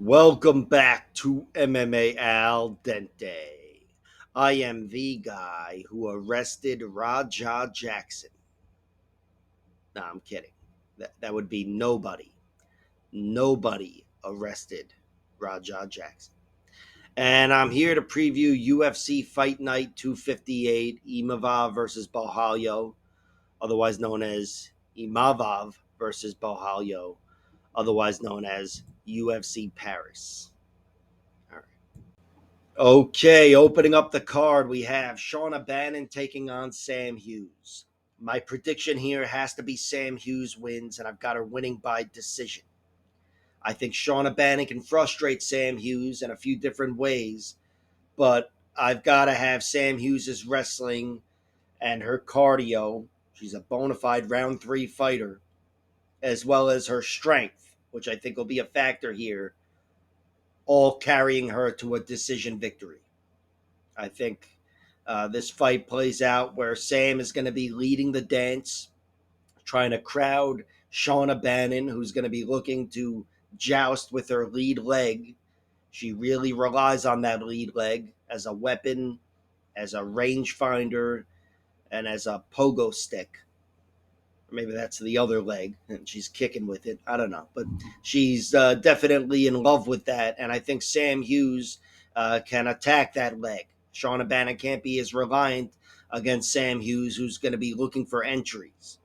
Welcome back to MMA Al Dente. I am the guy who arrested Raja Jackson. No, I'm kidding. That would be nobody. Nobody arrested Raja Jackson. And I'm here to preview UFC Fight Night 258, Imavov versus Borralho, otherwise known as Imavov versus Borralho, otherwise known as UFC Paris. All right. Okay, opening up the card, we have Shauna Bannon taking on Sam Hughes. My prediction here has to be Sam Hughes wins, and I've got her winning by decision. I think Shauna Bannon can frustrate Sam Hughes in a few different ways, but I've got to have Sam Hughes' wrestling and her cardio. She's a bona fide round three fighter, as well as her strength, which I think will be a factor here, all carrying her to a decision victory. I think this fight plays out where Sam is going to be leading the dance, trying to crowd Shauna Bannon, who's going to be looking to joust with her lead leg. She really relies on that lead leg as a weapon, as a rangefinder, and as a pogo stick. Or maybe that's the other leg, and she's kicking with it. I don't know. But she's definitely in love with that, and I think Sam Hughes can attack that leg. Shauna Bannon can't be as reliant against Sam Hughes, who's going to be looking for entries.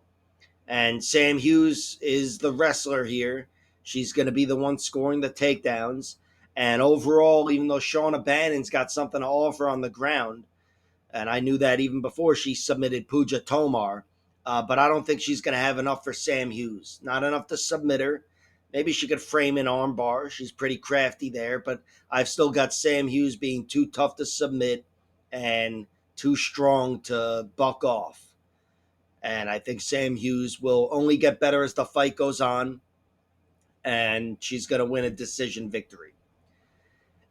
And Sam Hughes is the wrestler here. She's going to be the one scoring the takedowns. And overall, even though Shauna Bannon's got something to offer on the ground, and I knew that even before she submitted Pooja Tomar, but I don't think she's going to have enough for Sam Hughes. Not enough to submit her. Maybe she could frame an armbar. She's pretty crafty there, but I've still got Sam Hughes being too tough to submit and too strong to buck off. And I think Sam Hughes will only get better as the fight goes on, and she's going to win a decision victory.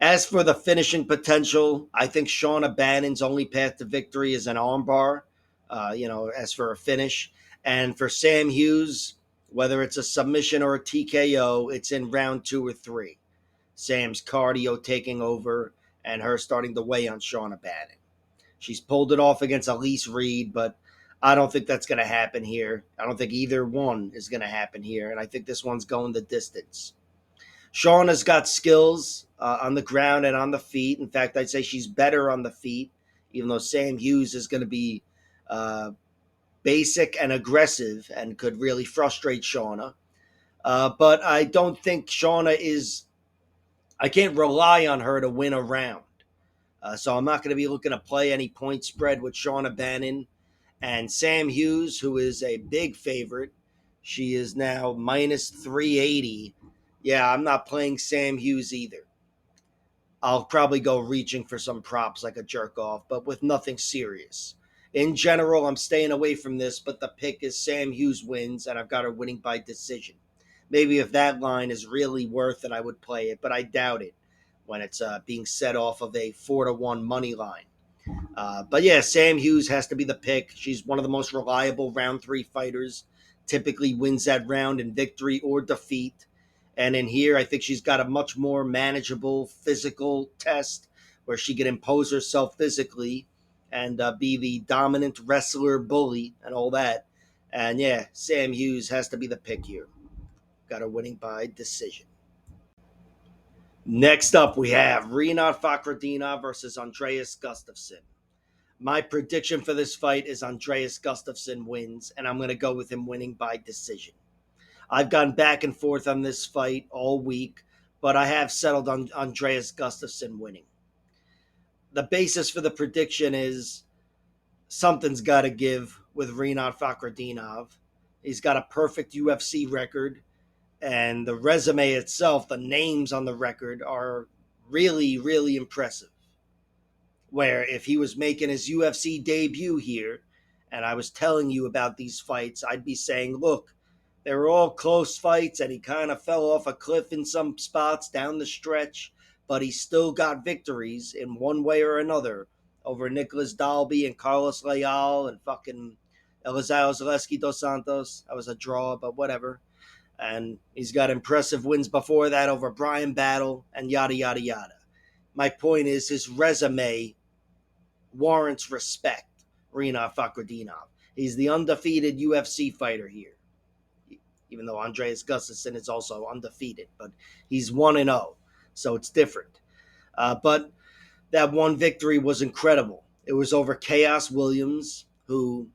As for the finishing potential, I think Shauna Bannon's only path to victory is an armbar, as for a finish. And for Sam Hughes, whether it's a submission or a TKO, it's in round two or three. Sam's cardio taking over and her starting to weigh on Shauna Bannon. She's pulled it off against Elise Reed, but I don't think that's going to happen here. I don't think either one is going to happen here. And I think this one's going the distance. Shauna's got skills on the ground and on the feet. In fact, I'd say she's better on the feet, even though Sam Hughes is going to be uh, basic and aggressive and could really frustrate Shauna. But I don't think Shauna is, I can't rely on her to win a round. So I'm not going to be looking to play any point spread with Shauna Bannon. And Sam Hughes, who is a big favorite, she is now minus 380. Yeah, I'm not playing Sam Hughes either. I'll probably go reaching for some props like a jerk off, but with nothing serious. In general, I'm staying away from this, but the pick is Sam Hughes wins, and I've got her winning by decision. Maybe if that line is really worth it, I would play it, but I doubt it when it's being set off of a 4-1 money line. But yeah, Sam Hughes has to be the pick. She's one of the most reliable round three fighters. Typically wins that round in victory or defeat. And in here, I think she's got a much more manageable physical test where she can impose herself physically and be the dominant wrestler, bully, and all that. And yeah, Sam Hughes has to be the pick here. Got her winning by decision. Next up, we have Rinat Fakhretdinov versus Andreas Gustafsson. My prediction for this fight is Andreas Gustafsson wins, and I'm going to go with him winning by decision. I've gone back and forth on this fight all week, but I have settled on Andreas Gustafsson winning. The basis for the prediction is something's got to give with Rinat Fakhretdinov. He's got a perfect UFC record, and the resume itself, the names on the record, are really, really impressive. Where if he was making his UFC debut here and I was telling you about these fights, I'd be saying, look, they were all close fights and he kind of fell off a cliff in some spots down the stretch, but he still got victories in one way or another over Nicholas Dalby and Carlos Leal and fucking Elizao Zaleski dos Santos. That was a draw, but whatever. And he's got impressive wins before that over Brian Battle and yada, yada, yada. My point is his resume warrants respect, Rinat Fakhretdinov. He's the undefeated UFC fighter here, even though Andreas Gustafsson is also undefeated, but he's 1-0, so it's different. But that one victory was incredible. It was over Chaos Williams, who,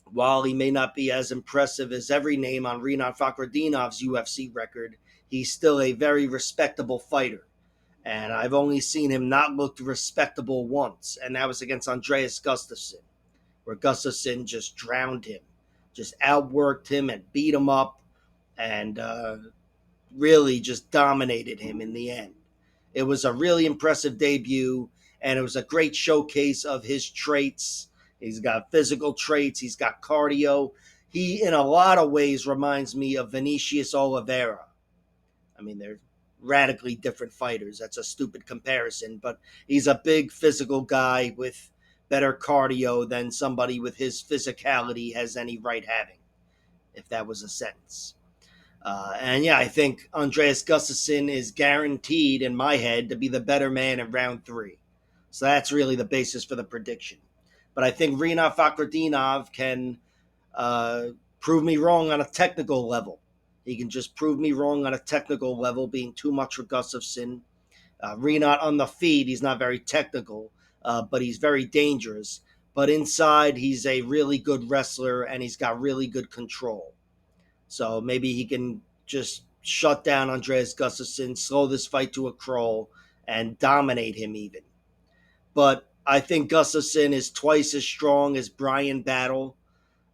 while he may not be as impressive as every name on Rinat Fakhretdinov's UFC record, he's still a very respectable fighter. And I've only seen him not look respectable once, and that was against Andreas Gustafsson, where Gustafsson just drowned him, just outworked him and beat him up, and really just dominated him in the end. It was a really impressive debut, and it was a great showcase of his traits. He's got physical traits, he's got cardio. He, in a lot of ways, reminds me of Vinicius Oliveira. I mean, they're radically different fighters. That's a stupid comparison, but he's a big physical guy with better cardio than somebody with his physicality has any right having, if that was a sentence. And yeah, I think Andreas Gustafsson is guaranteed in my head to be the better man in round 3. So that's really the basis for the prediction. But I think Rinat Fakhretdinov can uh, prove me wrong on a technical level. He can just prove me wrong on a technical level, being too much for Gustafsson. Rinat on the feet, he's not very technical, but he's very dangerous. But inside, he's a really good wrestler and he's got really good control. So maybe he can just shut down Andreas Gustafsson, slow this fight to a crawl, and dominate him even. But I think Gustafsson is twice as strong as Brian Battle.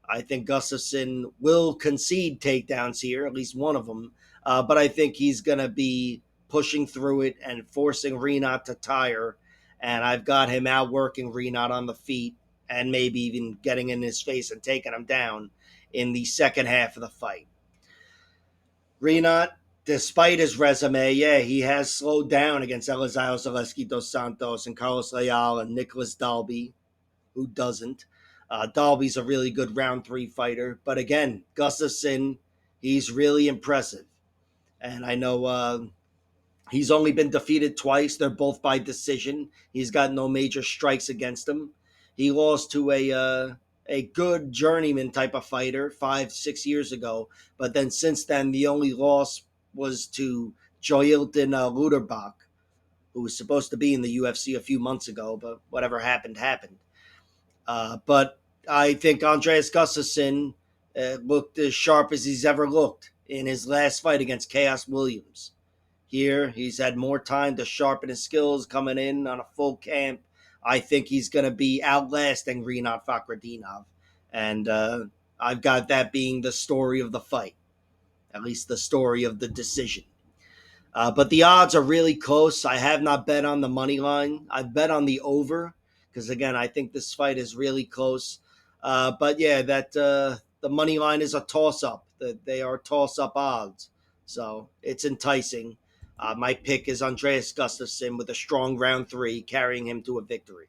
I think Gustafsson will concede takedowns here, at least one of them. But I think he's going to be pushing through it and forcing Rinat to tire. And I've got him outworking Rinat on the feet and maybe even getting in his face and taking him down in the second half of the fight. Rinat, despite his resume, yeah, he has slowed down against Elizario Zaleski dos Santos and Carlos Leal and Nicholas Dalby. Who doesn't? Dalby's a really good round 3 fighter. But again, Gustafsson, he's really impressive. And I know he's only been defeated twice. They're both by decision. He's got no major strikes against him. He lost to a good journeyman type of fighter 5-6 years ago, but then since then the only loss was to Joilton Luderbach, who was supposed to be in the UFC a few months ago, but whatever happened happened. But I think Andreas Gustafsson looked as sharp as he's ever looked in his last fight against Chaos Williams. Here, he's had more time to sharpen his skills coming in on a full camp. I think he's going to be outlasting Rinat Fakhretdinov. And I've got that being the story of the fight, at least the story of the decision. But the odds are really close. I have not bet on the money line. I've bet on the over because, again, I think this fight is really close. But yeah, that the money line is a toss-up. They are toss-up odds. So it's enticing. My pick is Andreas Gustafsson with a strong round 3, carrying him to a victory.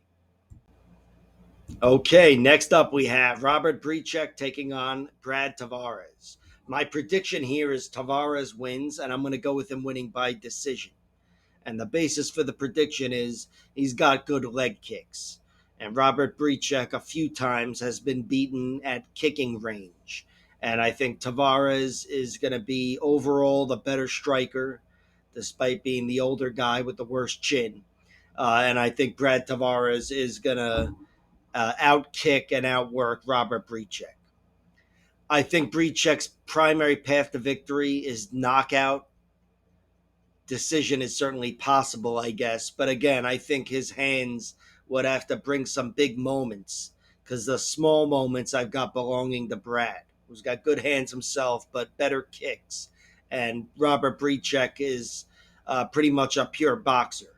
Okay, next up we have Robert Bryczek taking on Brad Tavares. My prediction here is Tavares wins, and I'm going to go with him winning by decision. And the basis for the prediction is he's got good leg kicks. And Robert Bryczek a few times has been beaten at kicking range. And I think Tavares is going to be overall the better striker, despite being the older guy with the worst chin. And I think Brad Tavares is going to outkick and outwork Robert Bryczek. I think Bryczek's primary path to victory is knockout. Decision is certainly possible, I guess. But again, I think his hands would have to bring some big moments because the small moments I've got belonging to Brad, who's got good hands himself, but better kicks. And Robert Bryczek is pretty much a pure boxer.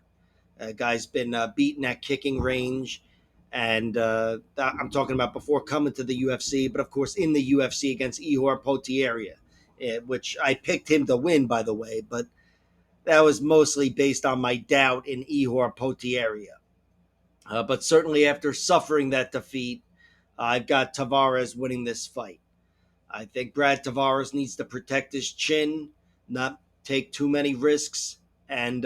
Guy's been beaten at kicking range. And I'm talking about before coming to the UFC, but of course in the UFC against Ihor Potieria, which I picked him to win, by the way, but that was mostly based on my doubt in Ihor Potieria. But certainly after suffering that defeat, I've got Tavares winning this fight. I think Brad Tavares needs to protect his chin, not take too many risks, and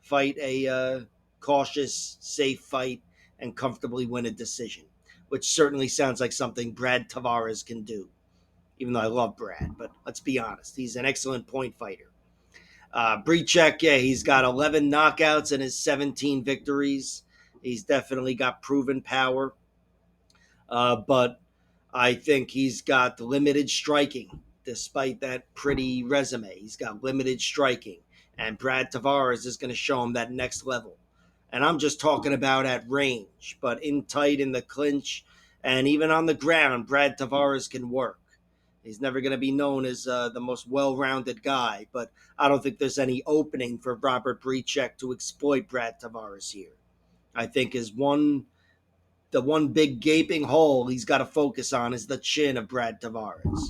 fight a cautious, safe fight and comfortably win a decision, which certainly sounds like something Brad Tavares can do. Even though I love Brad, but let's be honest, he's an excellent point fighter. Bryczek, yeah, he's got 11 knockouts and his 17 victories. He's definitely got proven power, but I think he's got limited striking, despite that pretty resume. He's got limited striking, and Brad Tavares is going to show him that next level. And I'm just talking about at range, but in tight in the clinch and even on the ground, Brad Tavares can work. He's never going to be known as the most well-rounded guy, but I don't think there's any opening for Robert Bryczek to exploit Brad Tavares here. I think the one big gaping hole he's got to focus on is the chin of Brad Tavares,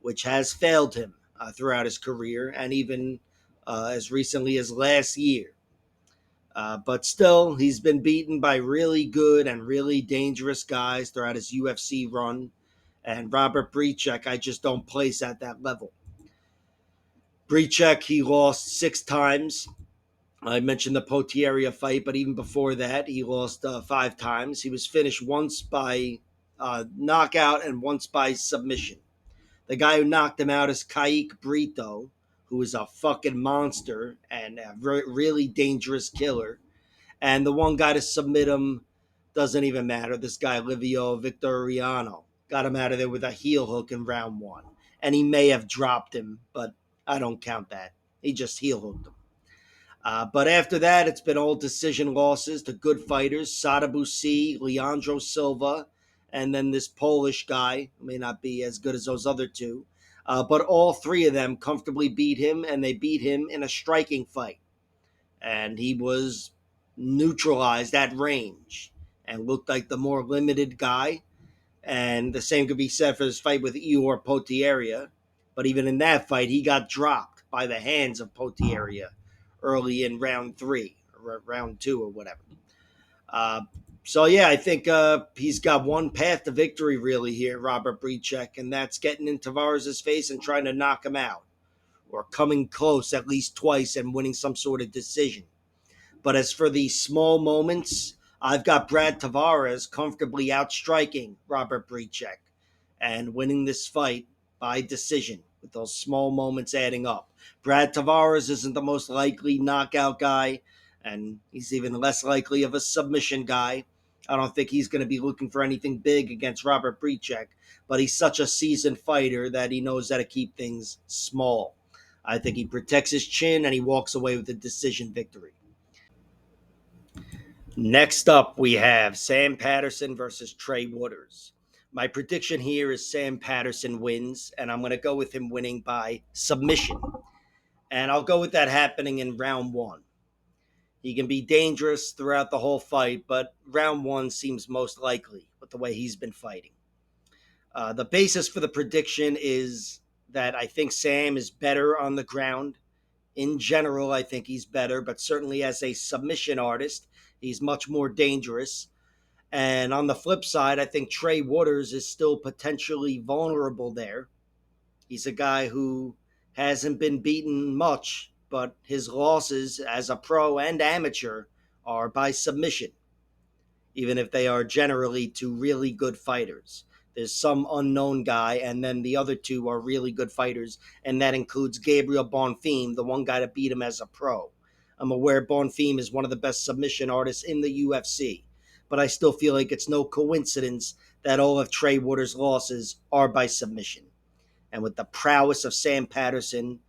which has failed him throughout his career and even as recently as last year. But still, he's been beaten by really good and really dangerous guys throughout his UFC run. And Robert Bryczek, I just don't place at that level. Bryczek, he lost 6 times. I mentioned the Potieria fight, but even before that, he lost 5 times. He was finished once by knockout and once by submission. The guy who knocked him out is Caio Brito, who is a fucking monster and a really dangerous killer. And the one guy to submit him doesn't even matter. This guy, Livio Victoriano, got him out of there with a heel hook in round 1. And he may have dropped him, but I don't count that. He just heel hooked him. But after that, it's been all decision losses to good fighters, Sadabusi, Leandro Silva, and then this Polish guy, who may not be as good as those other two. But all three of them comfortably beat him, and they beat him in a striking fight. And he was neutralized at range and looked like the more limited guy. And the same could be said for his fight with Ihor Potieria. But even in that fight, he got dropped by the hands of Potieria early in round 3 or round 2 or whatever. Uh, so yeah, I think he's got one path to victory really here, Robert Bryczek, and that's getting in Tavares' face and trying to knock him out, or coming close at least twice and winning some sort of decision. But as for the small moments, I've got Brad Tavares comfortably outstriking Robert Bryczek and winning this fight by decision, with those small moments adding up. Brad Tavares isn't the most likely knockout guy, and he's even less likely of a submission guy. I don't think he's going to be looking for anything big against Robert Bryczek, but he's such a seasoned fighter that he knows how to keep things small. I think he protects his chin and he walks away with a decision victory. Next up, we have Sam Patterson versus Trey Wooders. My prediction here is Sam Patterson wins, and I'm going to go with him winning by submission. And I'll go with that happening in round 1. He can be dangerous throughout the whole fight, but round 1 seems most likely with the way he's been fighting. The basis for the prediction is that I think Sam is better on the ground. In general, I think he's better, but certainly as a submission artist, he's much more dangerous. And on the flip side, I think Trey Wooders is still potentially vulnerable there. He's a guy who hasn't been beaten much, but his losses as a pro and amateur are by submission, even if they are generally to really good fighters. There's some unknown guy, and then the other two are really good fighters, and that includes Gabriel Bonfim, the one guy to beat him as a pro. I'm aware Bonfim is one of the best submission artists in the UFC, but I still feel like it's no coincidence that all of Trey Wooders' losses are by submission. And with the prowess of Sam Patterson,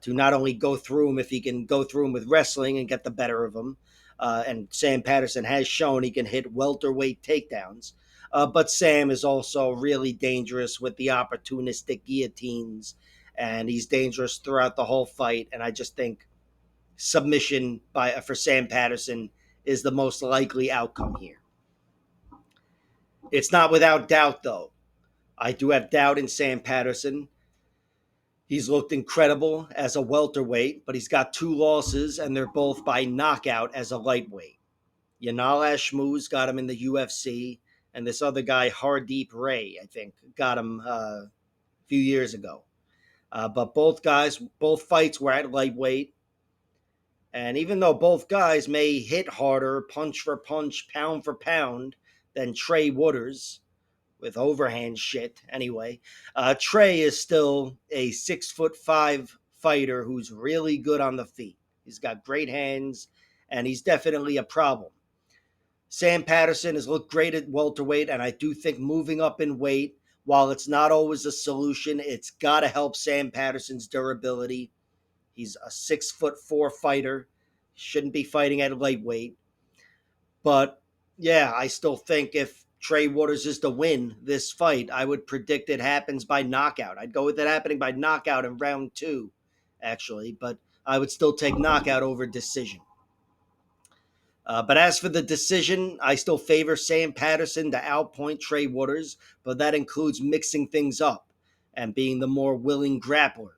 to not only go through him if he can go through him with wrestling and get the better of him. And Sam Patterson has shown he can hit welterweight takedowns. But Sam is also really dangerous with the opportunistic guillotines, and he's dangerous throughout the whole fight. And I just think submission for Sam Patterson is the most likely outcome here. It's not without doubt, though. I do have doubt in Sam Patterson. He's looked incredible as a welterweight, but he's got 2 losses, and they're both by knockout as a lightweight. Yanal Ashmuz got him in the UFC, and this other guy, Hardip Ray, I think, got him few years ago. But both fights were at lightweight. And even though both guys may hit harder, punch for punch, pound for pound, than Trey Wooders with overhand shit, anyway, Trey is still a 6'5" fighter who's really good on the feet. He's got great hands, and he's definitely a problem. Sam Patterson has looked great at welterweight, and I do think moving up in weight, while it's not always a solution, it's got to help Sam Patterson's durability. He's a 6'4" fighter. Shouldn't be fighting at lightweight. But yeah, I still think if Trey Waters is to win this fight, I would predict it happens by knockout. I'd go with it happening by knockout in round 2, actually. But I would still take knockout over decision. But as for the decision, I still favor Sam Patterson to outpoint Trey Waters, but that includes mixing things up and being the more willing grappler.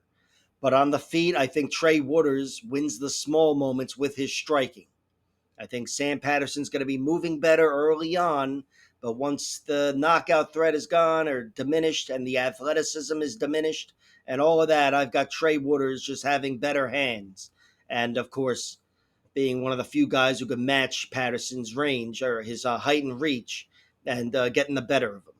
But on the feet, I think Trey Waters wins the small moments with his striking. I think Sam Patterson's going to be moving better early on, but once the knockout threat is gone or diminished and the athleticism is diminished and all of that, I've got Trey Waters just having better hands. And of course, being one of the few guys who can match Patterson's range or his height and reach and getting the better of him.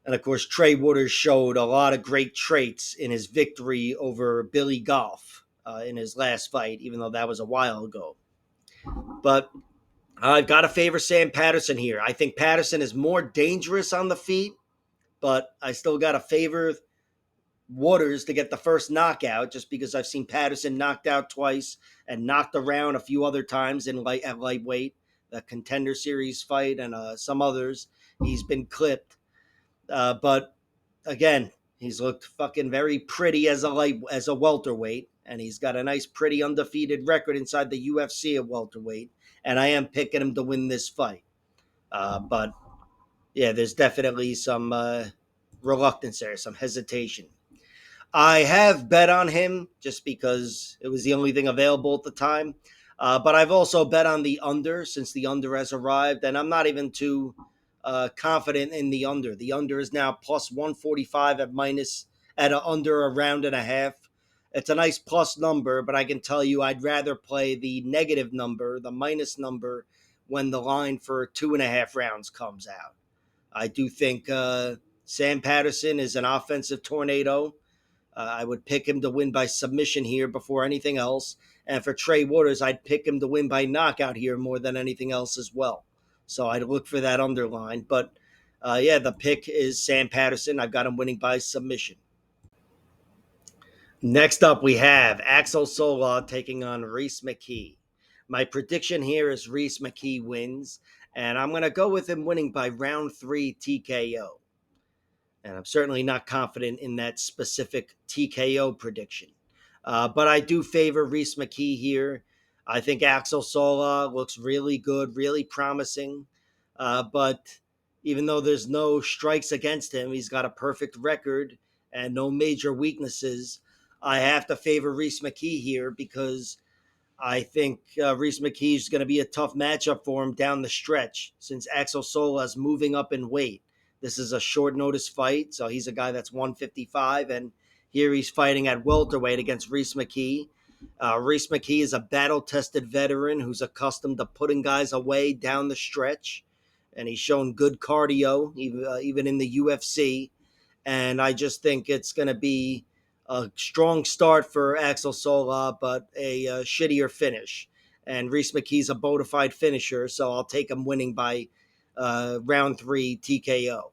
And of course, Trey Waters showed a lot of great traits in his victory over Billy Golf in his last fight, even though that was a while ago. But I've got to favor Sam Patterson here. I think Patterson is more dangerous on the feet, but I still got to favor Waters to get the first knockout just because I've seen Patterson knocked out twice and knocked around a few other times at lightweight, the Contender Series fight and some others. He's been clipped. But again, he's looked fucking very pretty as a welterweight, and he's got a nice, pretty undefeated record inside the UFC at welterweight. And I am picking him to win this fight. But yeah, there's definitely some reluctance there, some hesitation. I have bet on him just because it was the only thing available at the time. But I've also bet on the under since the under has arrived, and I'm not even too confident in the under. The under is now plus 145 at a under a round and a half. It's a nice plus number, but I can tell you I'd rather play the negative number, the minus number, when the line for 2.5 rounds comes out. I do think Sam Patterson is an offensive tornado. I would pick him to win by submission here before anything else. And for Trey Waters, I'd pick him to win by knockout here more than anything else as well. So I'd look for that underline. But yeah, the pick is Sam Patterson. I've got him winning by submission. Next up, we have Axel Sola taking on Rhys McKee. My prediction here is Rhys McKee wins, and I'm going to go with him winning by round 3 TKO. And I'm certainly not confident in that specific TKO prediction. But I do favor Rhys McKee here. I think Axel Sola looks really good, really promising. But even though there's no strikes against him, he's got a perfect record and no major weaknesses. I have to favor Rhys McKee here because I think Rhys McKee is going to be a tough matchup for him down the stretch since Axel Sola is moving up in weight. This is a short notice fight, so he's a guy that's 155, and here he's fighting at welterweight against Rhys McKee. Rhys McKee is a battle-tested veteran who's accustomed to putting guys away down the stretch, and he's shown good cardio, even in the UFC. And I just think it's going to be a strong start for Axel Sola, but a shittier finish. And Rhys McKee's a bona fide finisher, so I'll take him winning by round 3 TKO.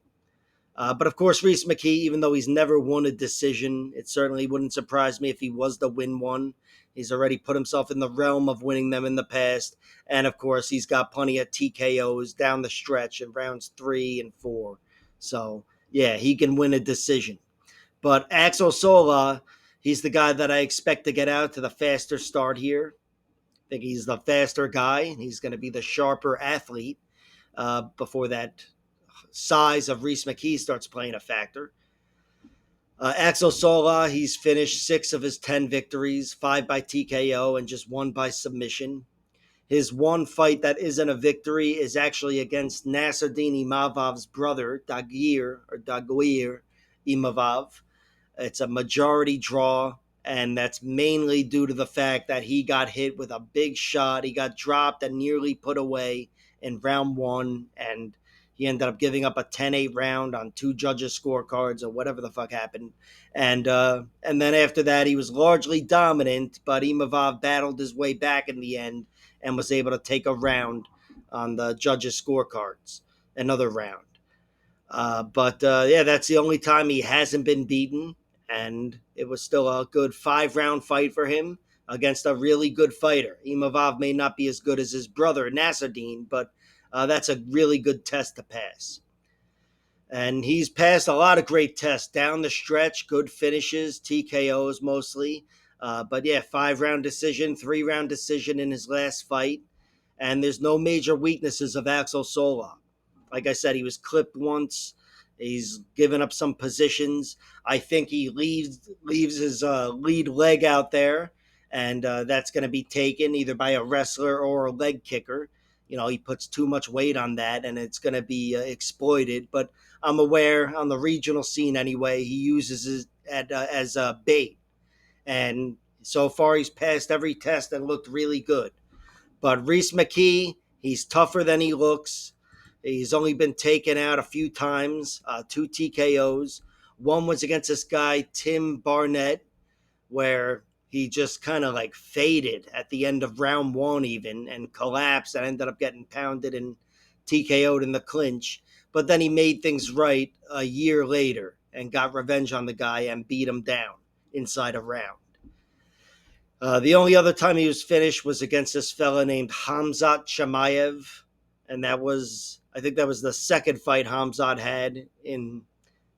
But of course, Rhys McKee, even though he's never won a decision, it certainly wouldn't surprise me if he was to win one. He's already put himself in the realm of winning them in the past. And of course, he's got plenty of TKOs down the stretch in rounds 3 and 4. So, yeah, he can win a decision. But Axel Sola, he's the guy that I expect to get out to the faster start here. I think he's the faster guy. He's going to be the sharper athlete before that size of Rhys McKee starts playing a factor. Axel Sola, he's finished 6 of his 10 victories, 5 by TKO and just 1 by submission. His one fight that isn't a victory is actually against Nasruddin Imavov's brother, Daguerre, Imavov. It's a majority draw, and that's mainly due to the fact that he got hit with a big shot. He got dropped and nearly put away in round one, and he ended up giving up a 10-8 round on two judges' scorecards or whatever the fuck happened. And then after that, he was largely dominant, but Imavov battled his way back in the end and was able to take a round on the judges' scorecards, another round. But yeah, that's the only time he hasn't been beaten, and it was still a good 5 round fight for him against a really good fighter. Imavov may not be as good as his brother Nasruddin, but that's a really good test to pass. And he's passed a lot of great tests down the stretch, good finishes, TKOs mostly. But yeah, 5 round decision, 3 round decision in his last fight. And there's no major weaknesses of Axel Sola. Like I said, he was clipped once. He's given up some positions. I think he leaves his lead leg out there, and that's going to be taken either by a wrestler or a leg kicker. He puts too much weight on that, and it's going to be exploited. But I'm aware on the regional scene anyway, he uses it as a bait, and so far he's passed every test and looked really good. But Rhys McKee, he's tougher than he looks. He's only been taken out a few times, 2 TKOs. One was against this guy, Tim Barnett, where he just kind of like faded at the end of round one even and collapsed and ended up getting pounded and TKO'd in the clinch. But then he made things right a year later and got revenge on the guy and beat him down inside a round. The only other time he was finished was against this fella named Khamzat Chimaev, and I think that was the second fight Khamzat had in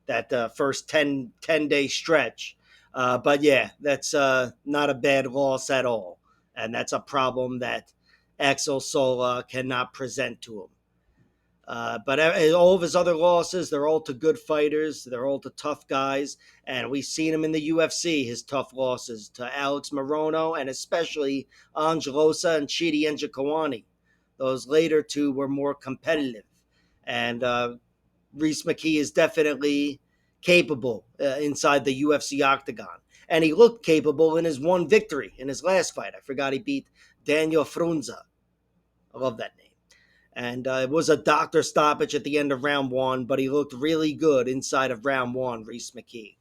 that first 10-day stretch. But yeah, that's not a bad loss at all, and that's a problem that Axel Sola cannot present to him. But all of his other losses, they're all to good fighters. They're all to tough guys. And we've seen him in the UFC, his tough losses to Alex Morono and especially Angelosa and Chidi Njokuani. Those later two were more competitive. And Rhys McKee is definitely capable inside the UFC octagon. And he looked capable in his one victory in his last fight. I forgot he beat Daniel Frunza. I love that name. And it was a doctor stoppage at the end of round one, but he looked really good inside of round one, Rhys McKee.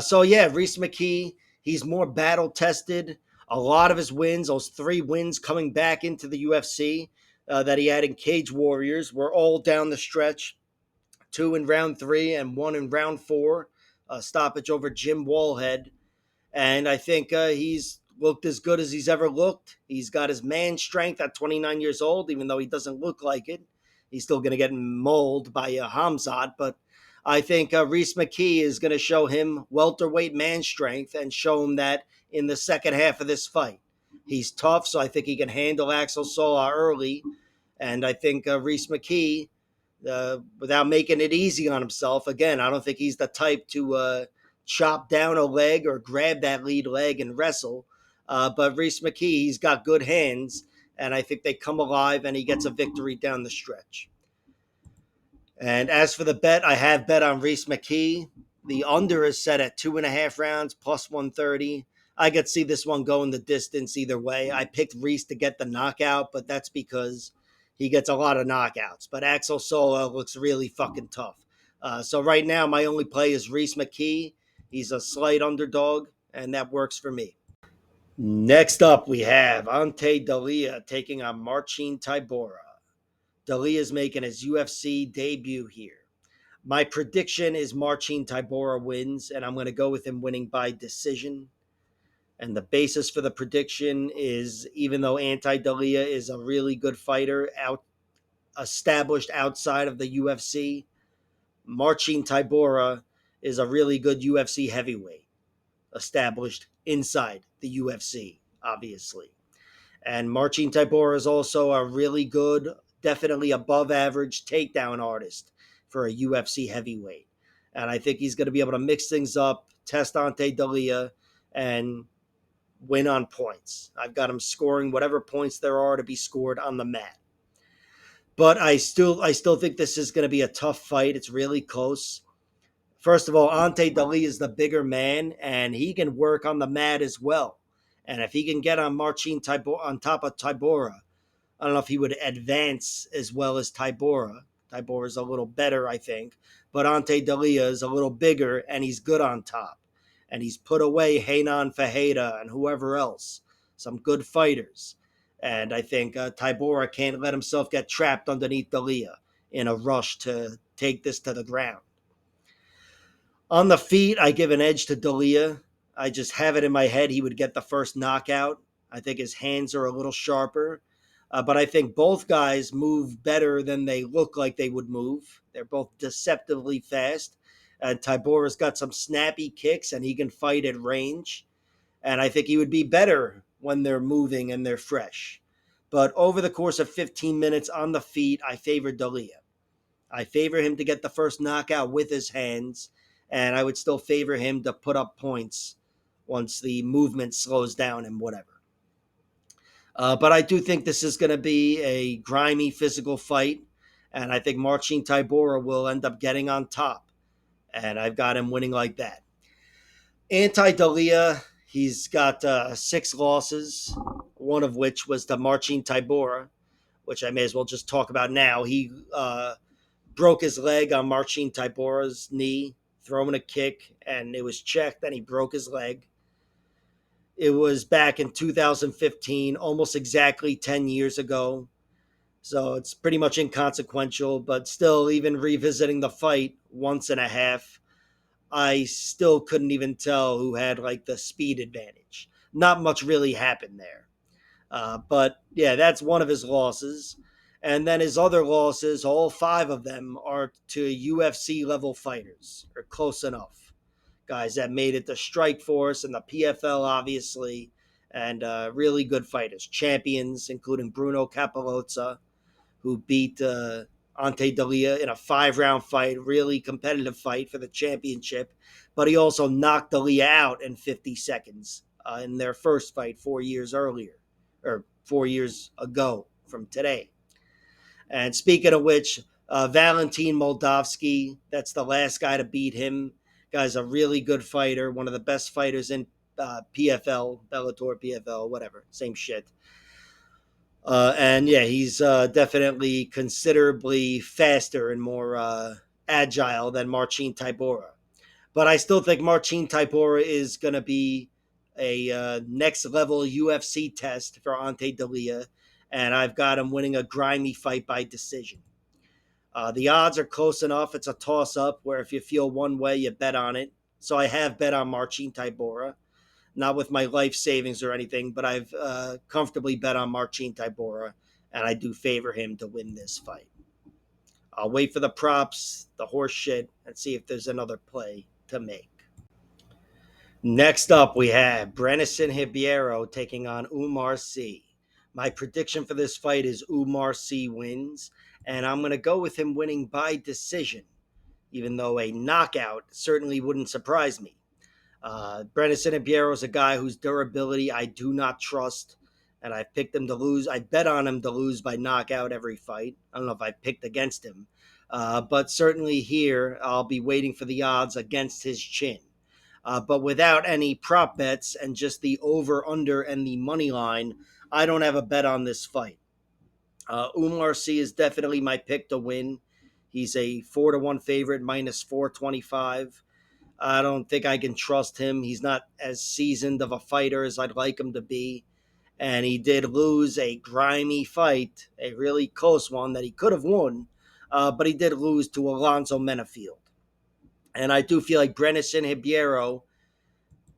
So yeah, Rhys McKee, he's more battle tested. A lot of his wins, those 3 wins coming back into the UFC that he had in Cage Warriors, were all down the stretch. 2 in round 3 and 1 in round 4. Stoppage over Jim Wallhead. And I think he's looked as good as he's ever looked. He's got his man strength at 29 years old, even though he doesn't look like it. He's still going to get mauled by Khamzat, but I think Rhys McKee is going to show him welterweight man strength and show him that in the second half of this fight. He's tough, so I think he can handle Axel Sola early. And I think Rhys McKee, without making it easy on himself, again, I don't think he's the type to chop down a leg or grab that lead leg and wrestle. But Rhys McKee, he's got good hands, and I think they come alive and he gets a victory down the stretch. And as for the bet, I have bet on Rhys McKee. The under is set at 2.5 rounds plus 130. I could see this one going the distance either way. I picked Rhys to get the knockout, but that's because he gets a lot of knockouts. But Axel Sola looks really fucking tough. So right now, my only play is Rhys McKee. He's a slight underdog, and that works for me. Next up, we have Ante Delija taking on Marcin Tybura. Delija is making his UFC debut here. My prediction is Marcin Tybura wins, and I'm going to go with him winning by decision. And the basis for the prediction is, even though Ante Delija is a really good fighter, established outside of the UFC, Marcin Tybura is a really good UFC heavyweight, established inside the UFC, obviously. And Marcin Tybura is also a really good, definitely above average takedown artist for a UFC heavyweight. And I think he's going to be able to mix things up, test Ante Delija, and win on points. I've got him scoring whatever points there are to be scored on the mat. But I still think this is going to be a tough fight. It's really close. First of all, Ante Delija is the bigger man, and he can work on the mat as well. And if he can get on Marcin Tybura, on top of Tybura, I don't know if he would advance as well as Tybura. Tybura is a little better, I think. But Ante Delija is a little bigger, and he's good on top. And he's put away Heynan Fajeda and whoever else. Some good fighters. And I think Tybura can't let himself get trapped underneath Delija in a rush to take this to the ground. On the feet, I give an edge to Delija. I just have it in my head he would get the first knockout. I think his hands are a little sharper. But I think both guys move better than they look like they would move. They're both deceptively fast. And Tybura's got some snappy kicks and he can fight at range. And I think he would be better when they're moving and they're fresh. But over the course of 15 minutes on the feet, I favor Delija. I favor him to get the first knockout with his hands, and I would still favor him to put up points once the movement slows down and whatever. But I do think this is going to be a grimy physical fight, and I think Marcin Tybura will end up getting on top, and I've got him winning like that. Anti-Delija, he's got 6 losses, one of which was to Marcin Tybura, which I may as well just talk about now. He broke his leg on Marcin Tybura's knee, throwing a kick, and it was checked, and he broke his leg. It was back in 2015, almost exactly 10 years ago. So it's pretty much inconsequential, but still, even revisiting the fight once and a half, I still couldn't even tell who had like the speed advantage. Not much really happened there. But yeah, that's one of his losses. And then his other losses, all 5 of them are to UFC level fighters, or close enough. Guys that made it to Strikeforce and the PFL, obviously, and really good fighters. Champions, including Bruno Capelozza, who beat Ante Delija in a 5-round fight, really competitive fight for the championship. But he also knocked Delija out in 50 seconds in their first fight 4 years earlier, or 4 years ago from today. And speaking of which, Valentin Moldavsky, that's the last guy to beat him. Guy's a really good fighter, one of the best fighters in PFL, Bellator, PFL, whatever, same shit. And yeah, he's definitely considerably faster and more agile than Marcin Tybura. But I still think Marcin Tybura is going to be a next level UFC test for Ante Delija, and I've got him winning a grimy fight by decision. The odds are close enough. It's a toss up where if you feel one way, you bet on it. So I have bet on Marcin Tybura, not with my life savings or anything, but I've comfortably bet on Marcin Tybura, and I do favor him to win this fight. I'll wait for the props, the horse shit, and see if there's another play to make. Next up, we have Brennison Ribieiro taking on Umar C. My prediction for this fight is Umar C wins, and I'm going to go with him winning by decision, even though a knockout certainly wouldn't surprise me. Brennison Ribieiro is a guy whose durability I do not trust, and I've picked him to lose. I bet on him to lose by knockout every fight. I don't know if I picked against him, but certainly here I'll be waiting for the odds against his chin. But without any prop bets and just the over/under and the money line, I don't have a bet on this fight. Umar C is definitely my pick to win. He's a 4-1 favorite, minus 425. I don't think I can trust him. He's not as seasoned of a fighter as I'd like him to be. And he did lose a grimy fight, a really close one that he could have won, but he did lose to Alonzo Menafield. And I do feel like Brennison Ribieiro,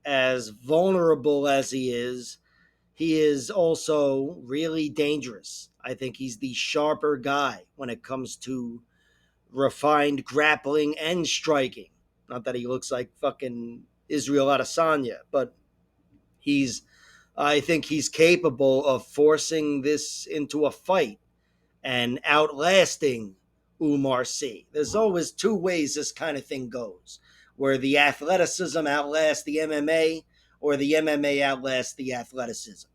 as vulnerable as he is also really dangerous. I think he's the sharper guy when it comes to refined grappling and striking. Not that he looks like fucking Israel Adesanya, but I think he's capable of forcing this into a fight and outlasting Umar C. There's always 2 ways this kind of thing goes, where the athleticism outlasts the MMA or the MMA outlasts the athleticism.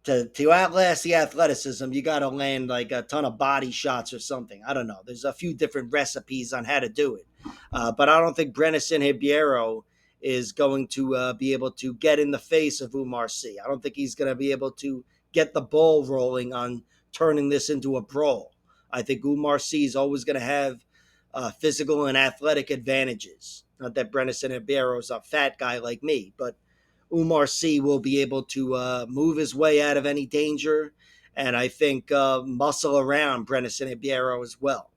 To outlast the athleticism, you got to land like a ton of body shots or something. I don't know. There's a few different recipes on how to do it. But I don't think Brenison Ribieiro is going to be able to get in the face of Umar Sy. I don't think he's going to be able to get the ball rolling on turning this into a brawl. I think Umar Sy is always going to have physical and athletic advantages. Not that Brenison Ribieiro is a fat guy like me, but Umar Sy will be able to move his way out of any danger, and I think muscle around Brenison Ribieiro as well.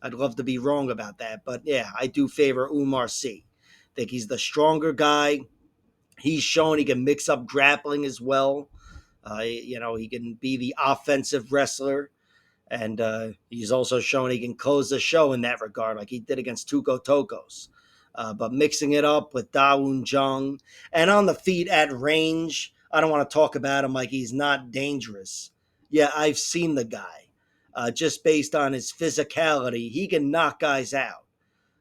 I'd love to be wrong about that, but yeah, I do favor Umar Sy. I think he's the stronger guy. He's shown he can mix up grappling as well. He can be the offensive wrestler. And he's also shown he can close the show in that regard, like he did against Tuco Tokos. But mixing it up with Dawoon Jung and on the feet at range, I don't want to talk about him like he's not dangerous. Yeah, I've seen the guy. Just based on his physicality, he can knock guys out.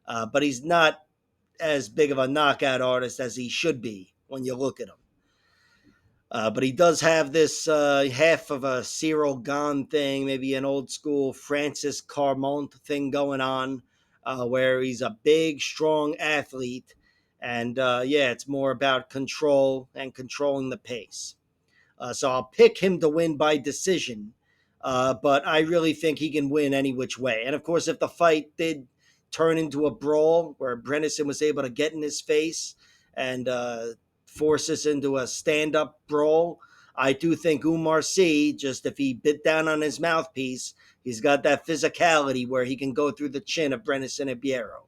But he's not as big of a knockout artist as he should be when you look at him. But he does have this half of a Cyril Gahn thing, maybe an old school Francis Carmont thing going on, where he's a big, strong athlete. And it's more about control and controlling the pace. So I'll pick him to win by decision. But I really think he can win any which way. And of course, if the fight did turn into a brawl where Brenison was able to get in his face and force us into a stand-up brawl, I do think Umar Sy, just if he bit down on his mouthpiece, he's got that physicality where he can go through the chin of Brenison Ribieiro.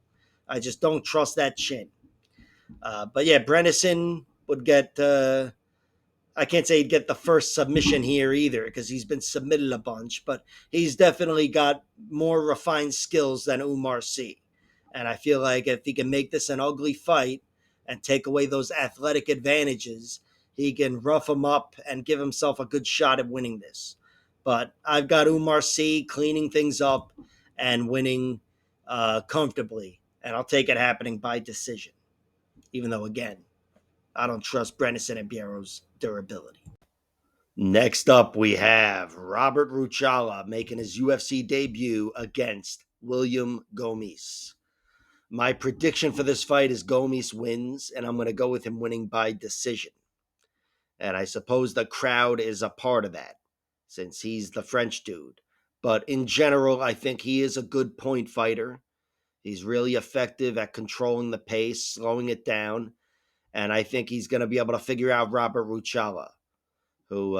I just don't trust that chin. But yeah, Brenison would get... I can't say he'd get the first submission here either because he's been submitted a bunch, but he's definitely got more refined skills than Umar Sy. And I feel like if he can make this an ugly fight and take away those athletic advantages, he can rough him up and give himself a good shot at winning this. But I've got Umar Sy cleaning things up and winning comfortably. And I'll take it happening by decision. Even though, again, I don't trust Brenison and Riebeiro's durability. Next up, we have Robert Ruchala making his UFC debut against William Gomis. My prediction for this fight is Gomis wins, and I'm going to go with him winning by decision. And I suppose the crowd is a part of that, since he's the French dude. But in general, I think he is a good point fighter. He's really effective at controlling the pace, slowing it down, and I think he's going to be able to figure out Robert Ruchala, who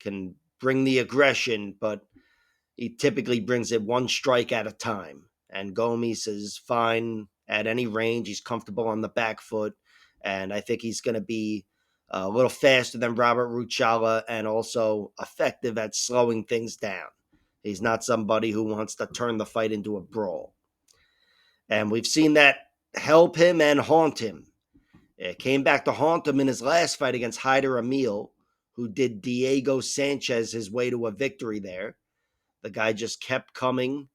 can bring the aggression, but he typically brings it one strike at a time. And Gomis is fine at any range. He's comfortable on the back foot, and I think he's going to be a little faster than Robert Ruchala and also effective at slowing things down. He's not somebody who wants to turn the fight into a brawl. And we've seen that help him and haunt him. It came back to haunt him in his last fight against Thr Emil, who did Diego Sanchez his way to a victory there. The guy just kept coming,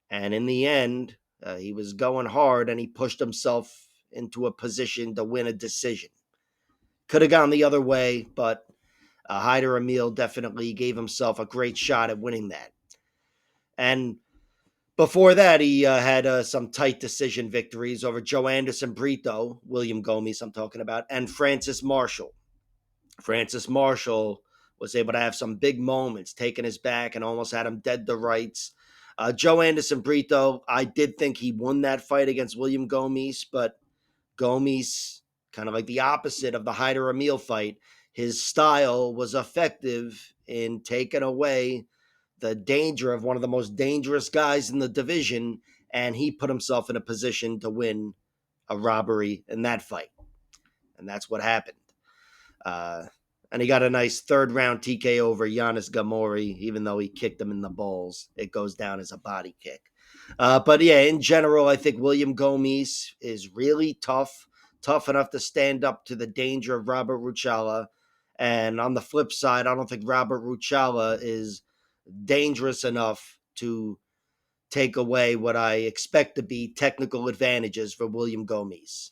and in the end, he was going hard, and he pushed himself into a position to win a decision. Could have gone the other way, but Thr Emil definitely gave himself a great shot at winning that. And before that, he had some tight decision victories over Joe Anderson Brito, William Gomis I'm talking about, and Francis Marshall. Francis Marshall was able to have some big moments, taking his back and almost had him dead to rights. Joe Anderson Brito, I did think he won that fight against William Gomis, but Gomis, kind of like the opposite of the Thr Emil fight, his style was effective in taking away the danger of one of the most dangerous guys in the division, and he put himself in a position to win a robbery in that fight. And that's what happened. And he got a nice third round TKO over Giannis Gamori, even though he kicked him in the balls. It goes down as a body kick. But yeah, in general, I think William Gomis is really tough enough to stand up to the danger of Robert Ruchala. And on the flip side, I don't think Robert Ruchala is dangerous enough to take away what I expect to be technical advantages for William Gomis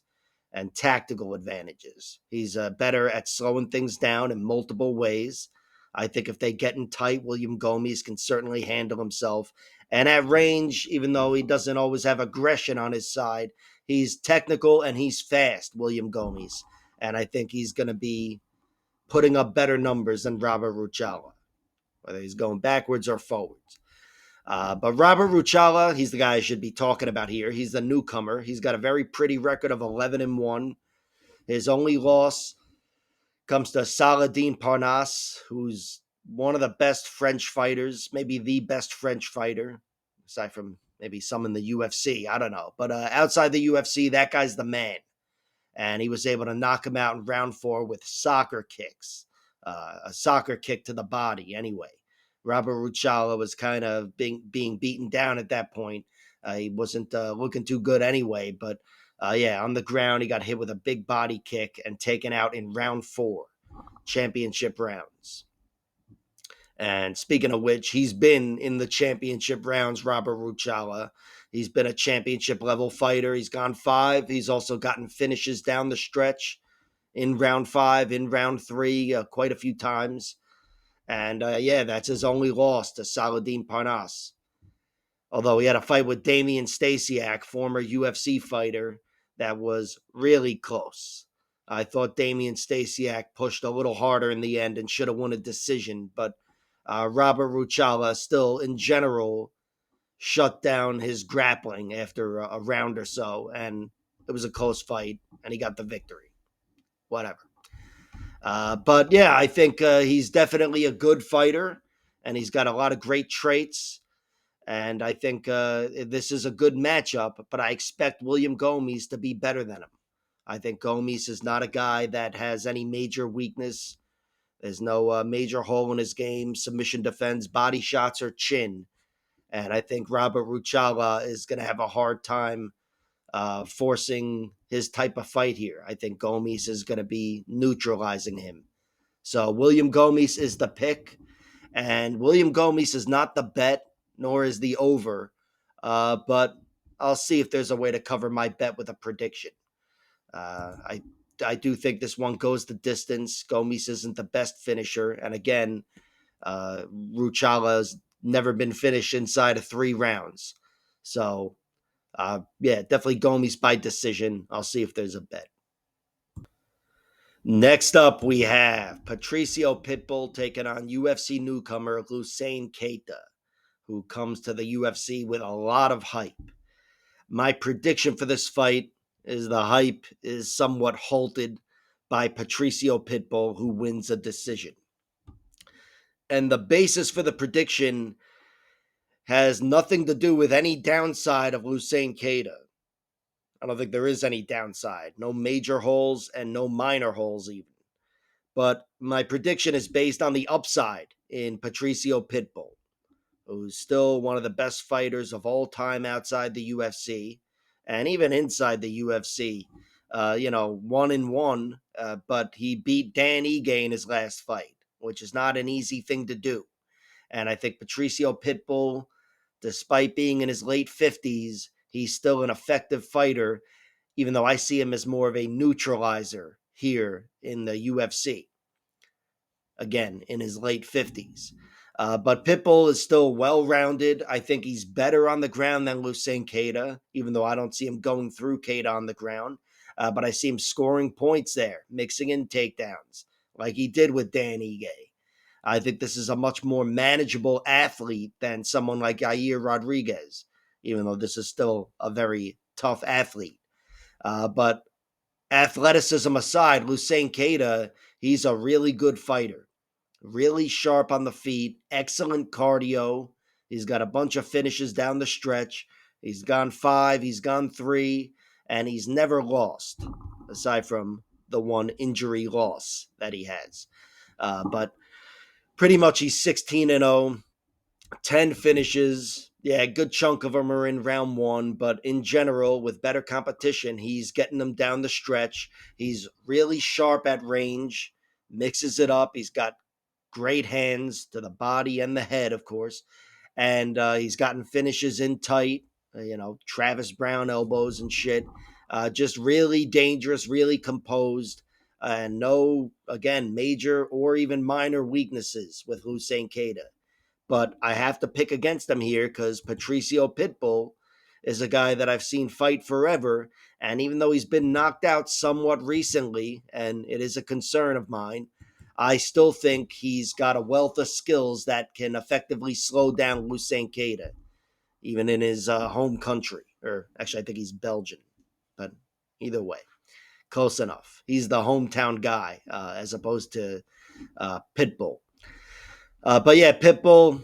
and tactical advantages. He's better at slowing things down in multiple ways. I think if they get in tight, William Gomis can certainly handle himself And at range, even though he doesn't always have aggression on his side, he's technical and he's fast, William Gomis. And I think he's going to be putting up better numbers than Robert Ruchala, whether he's going backwards or forwards. But Robert Ruchala, he's the guy I should be talking about here. He's the newcomer. He's got a very pretty record of 11-1. His only loss comes to Saladin Parnasse, who's one of the best French fighters, maybe the best French fighter, aside from maybe some in the UFC. I don't know. But outside the UFC, that guy's the man. And he was able to knock him out in round 4 with soccer kicks, a soccer kick to the body anyway. Robert Ruchala was kind of being beaten down at that point. He wasn't looking too good anyway, but yeah, on the ground, he got hit with a big body kick and taken out in round 4, championship rounds. And speaking of which, he's been in the championship rounds, Robert Ruchala. He's been a championship level fighter. He's gone 5. He's also gotten finishes down the stretch in round 5, in round 3, quite a few times. And yeah, that's his only loss to Saladin Parnasse. Although he had a fight with Damian Stasiak, former UFC fighter, that was really close. I thought Damian Stasiak pushed a little harder in the end and should have won a decision, but Robert Ruchala still, in general, shut down his grappling after a round or so, and it was a close fight, and he got the victory. Whatever. But yeah, I think he's definitely a good fighter, and he's got a lot of great traits. And I think this is a good matchup, but I expect William Gomis to be better than him. I think Gomis is not a guy that has any major weakness. There's no major hole in his game, submission defense, body shots, or chin. And I think Robert Ruchala is going to have a hard time forcing his type of fight here. I think Gomis is going to be neutralizing him. So William Gomis is the pick. And William Gomis is not the bet, nor is the over. But I'll see if there's a way to cover my bet with a prediction. I do think this one goes the distance. Gomis isn't the best finisher. And again, Ruchala's never been finished inside of 3 rounds. So, yeah, definitely Gomis by decision. I'll see if there's a bet. Next up, we have Patricio Pitbull taking on UFC newcomer Hussein Keita, who comes to the UFC with a lot of hype. My prediction for this fight is the hype is somewhat halted by Patricio Pitbull, who wins a decision. And the basis for the prediction has nothing to do with any downside of Hussein Keita. I don't think there is any downside. No major holes and no minor holes even. But my prediction is based on the upside in Patricio Pitbull, who's still one of the best fighters of all time outside the UFC and even inside the UFC. 1-1, but he beat Dan Ige in his last fight, which is not an easy thing to do. And I think Patricio Pitbull, despite being in his late 50s, he's still an effective fighter, even though I see him as more of a neutralizer here in the UFC. Again, in his late 50s. But Pitbull is still well-rounded. I think he's better on the ground than Hussein Keita, even though I don't see him going through Keita on the ground. But I see him scoring points there, mixing in takedowns, like he did with Dan Ige. I think this is a much more manageable athlete than someone like Yair Rodriguez, even though this is still a very tough athlete. But athleticism aside, Hussein Keita, he's a really good fighter. Really sharp on the feet, excellent cardio. He's got a bunch of finishes down the stretch. He's gone 5, he's gone 3, and he's never lost, aside from the one injury loss that he has. But pretty much he's 16-0, 10 finishes. Yeah, a good chunk of them are in round 1, but in general, with better competition, he's getting them down the stretch. He's really sharp at range, mixes it up. He's got great hands to the body and the head, of course. And he's gotten finishes in tight, Travis Brown elbows and shit. Just really dangerous, really composed. And no, again, major or even minor weaknesses with Hussein Keita. but I have to pick against him here because Patricio Pitbull is a guy that I've seen fight forever. And even though he's been knocked out somewhat recently, and it is a concern of mine, I still think he's got a wealth of skills that can effectively slow down Lucien Keita, even in his home country. Or actually, I think he's Belgian, but either way, close enough. He's the hometown guy as opposed to Pitbull. But yeah, Pitbull,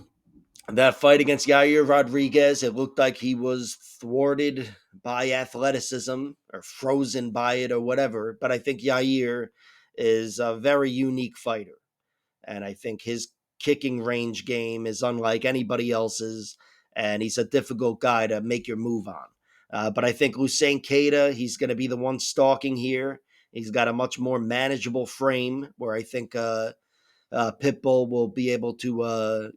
that fight against Yair Rodriguez, it looked like he was thwarted by athleticism or frozen by it or whatever. But I think Yair is a very unique fighter. And I think his kicking range game is unlike anybody else's. And he's a difficult guy to make your move on. But I think Lucien Keita, he's going to be the one stalking here. He's got a much more manageable frame where I think Pitbull will be able to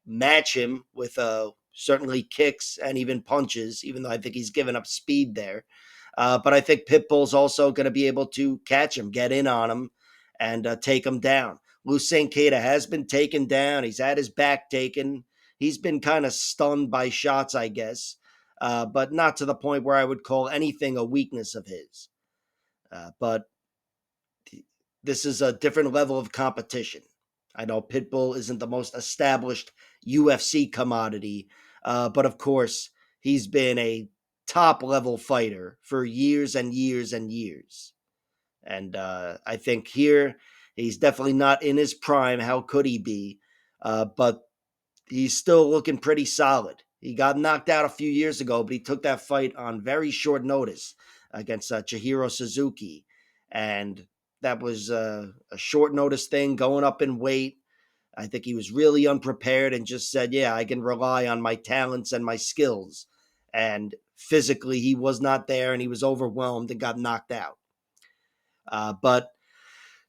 match him with certainly kicks and even punches, even though I think he's given up speed there. But I think Pitbull's also going to be able to catch him, get in on him, and take him down. Lucien Keita has been taken down. He's had his back taken. He's been kind of stunned by shots, I guess, but not to the point where I would call anything a weakness of his. But this is a different level of competition. I know Pitbull isn't the most established UFC commodity, but of course, he's been a top level fighter for years and years and years. And I think here, he's definitely not in his prime. How could he be? But he's still looking pretty solid. He got knocked out a few years ago, but he took that fight on very short notice against Chihiro Suzuki. And that was a short notice thing, going up in weight. I think he was really unprepared and just said, yeah, I can rely on my talents and my skills. And physically, he was not there and he was overwhelmed and got knocked out. But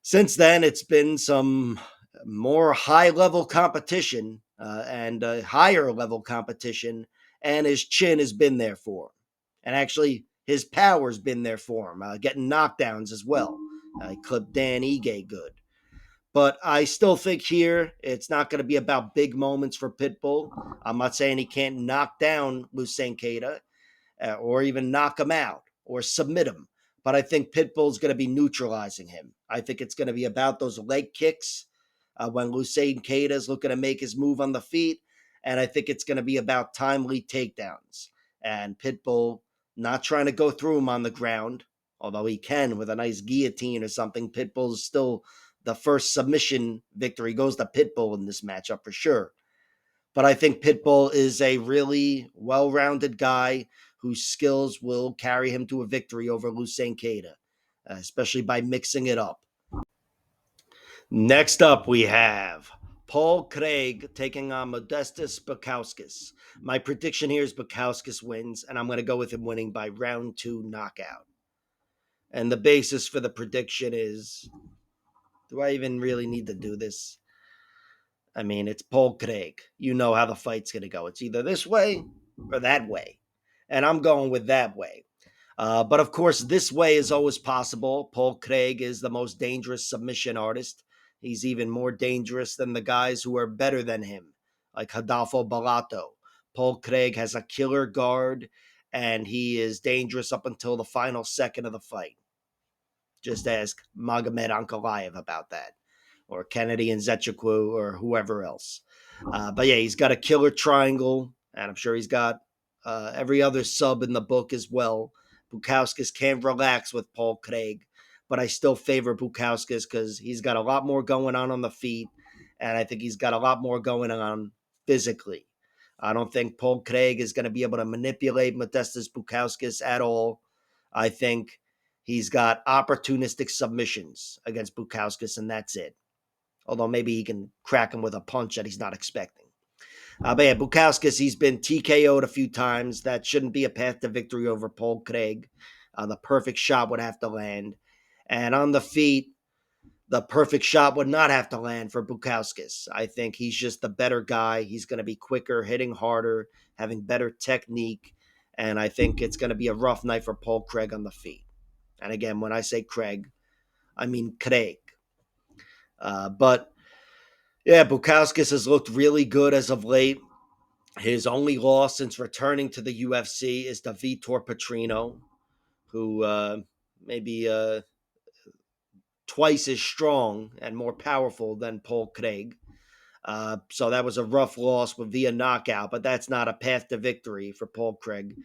since then, it's been some more high level competition and higher level competition, and his chin has been there for him. And actually, his power's been there for him, getting knockdowns as well. He clipped Dan Ige good. But I still think here it's not going to be about big moments for Pitbull. I'm not saying he can't knock down Lucien Keita or even knock him out or submit him. But I think Pitbull's going to be neutralizing him. I think it's going to be about those leg kicks when Lucien Keita is looking to make his move on the feet. And I think it's going to be about timely takedowns. And Pitbull not trying to go through him on the ground, although he can with a nice guillotine or something. Pitbull's still the first submission victory goes to Pitbull in this matchup for sure. But I think Pitbull is a really well-rounded guy whose skills will carry him to a victory over Lucien Keita, especially by mixing it up. Next up, we have Paul Claig taking on Modestas Bukauskas. My prediction here is Bukauskas wins, and I'm going to go with him winning by round 2 knockout. And the basis for the prediction is, do I even really need to do this? I mean, it's Paul Claig. You know how the fight's going to go. It's either this way or that way. And I'm going with that way. But of course, this way is always possible. Paul Claig is the most dangerous submission artist. He's even more dangerous than the guys who are better than him, like Rodolfo Balato. Paul Claig has a killer guard, and he is dangerous up until the final second of the fight. Just ask Magomed Ankalaev about that, or Kennedy and Nzechukwu, or whoever else. But yeah, he's got a killer triangle, and I'm sure he's got every other sub in the book as well. Bukauskas can't relax with Paul Claig, but I still favor Bukauskas because he's got a lot more going on the feet, and I think he's got a lot more going on physically. I don't think Paul Claig is going to be able to manipulate Modestas Bukauskas at all. I think he's got opportunistic submissions against Bukauskas, and that's it. Although maybe he can crack him with a punch that he's not expecting. But yeah, Bukauskas, he's been TKO'd a few times. That shouldn't be a path to victory over Paul Claig. The perfect shot would have to land. And on the feet, the perfect shot would not have to land for Bukauskas. I think he's just the better guy. He's going to be quicker, hitting harder, having better technique. And I think it's going to be a rough night for Paul Claig on the feet. And again, when I say Craig, I mean Claig. But Yeah, Bukauskas has looked really good as of late. His only loss since returning to the UFC is to Vitor Petrino, who maybe twice as strong and more powerful than Paul Craig. So that was a rough loss with via knockout, but that's not a path to victory for Paul Craig.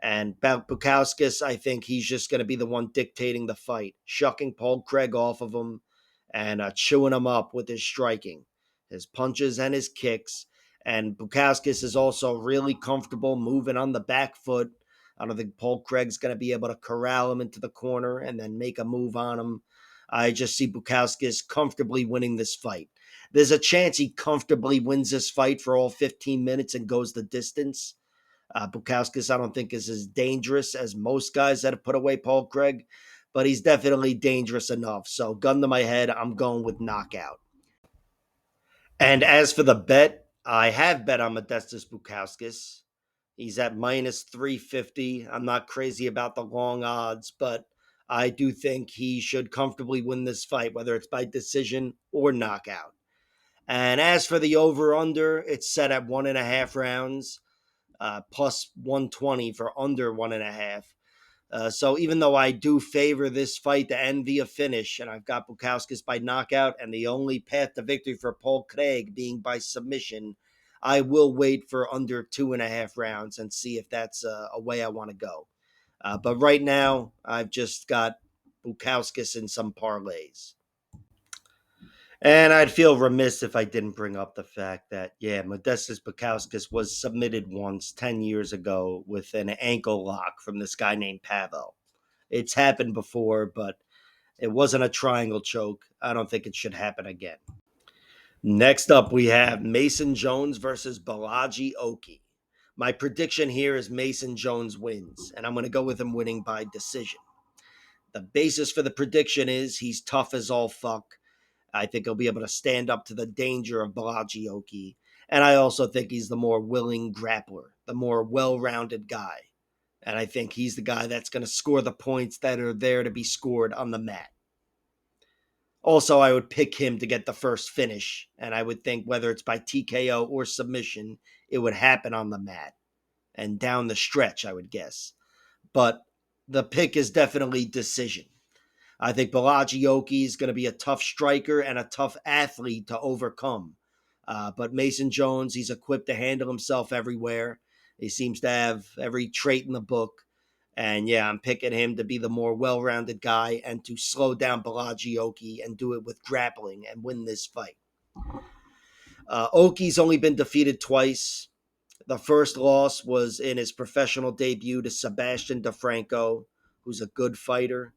And Bukauskas, I think he's just going to be the one dictating the fight, shucking Paul Craig off of him and chewing him up with his striking, his punches and his kicks. And Bukauskas is also really comfortable moving on the back foot. I don't think Paul Craig's going to be able to corral him into the corner and then make a move on him. I just see Bukauskas comfortably winning this fight. There's a chance he comfortably wins this fight for all 15 minutes and goes the distance. Bukauskas, I don't think, is as dangerous as most guys that have put away Paul Craig, but he's definitely dangerous enough. So, gun to my head, I'm going with knockout. And as for the bet, I have bet on Modestas Bukauskas. He's at minus 350. I'm not crazy about the long odds, but I do think he should comfortably win this fight, whether it's by decision or knockout. And as for the over under, it's set at 1.5 rounds, plus 120 for under 1.5. So even though I do favor this fight to end via finish, and I've got Bukauskas by knockout, and the only path to victory for Paul Craig being by submission, I will wait for under 2.5 rounds and see if that's a way I want to go. But right now, I've just got Bukauskas in some parlays. And I'd feel remiss if I didn't bring up the fact that, yeah, Modestas Bukauskas was submitted once 10 years ago with an ankle lock from this guy named Pavel. It's happened before, but it wasn't a triangle choke. I don't think it should happen again. Next up, we have Mason Jones versus Balaji Oki. My prediction here is Mason Jones wins, and I'm going to go with him winning by decision. The basis for the prediction is he's tough as all fuck. I think he'll be able to stand up to the danger of Balaji Oki. And I also think he's the more willing grappler, the more well-rounded guy. And I think he's the guy that's going to score the points that are there to be scored on the mat. Also, I would pick him to get the first finish. And I would think whether it's by TKO or submission, it would happen on the mat and down the stretch, I would guess. But the pick is definitely decision. I think Balaji Oki is going to be a tough striker and a tough athlete to overcome. But Mason Jones, he's equipped to handle himself everywhere. He seems to have every trait in the book. And yeah, I'm picking him to be the more well-rounded guy and to slow down Balaji Oki and do it with grappling and win this fight. Oki's only been defeated twice. The first loss was in his professional debut to Sebastian DeFranco, who's a good fighter.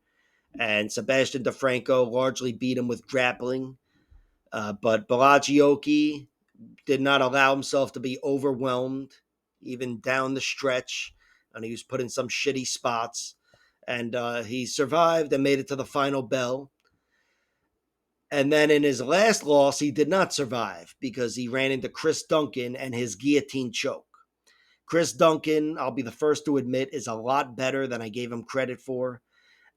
And Sebastian DeFranco largely beat him with grappling. But Balaji Oki did not allow himself to be overwhelmed, even down the stretch. And he was put in some shitty spots. And he survived and made it to the final bell. And then in his last loss, he did not survive because he ran into Chris Duncan and his guillotine choke. Chris Duncan, I'll be the first to admit, is a lot better than I gave him credit for.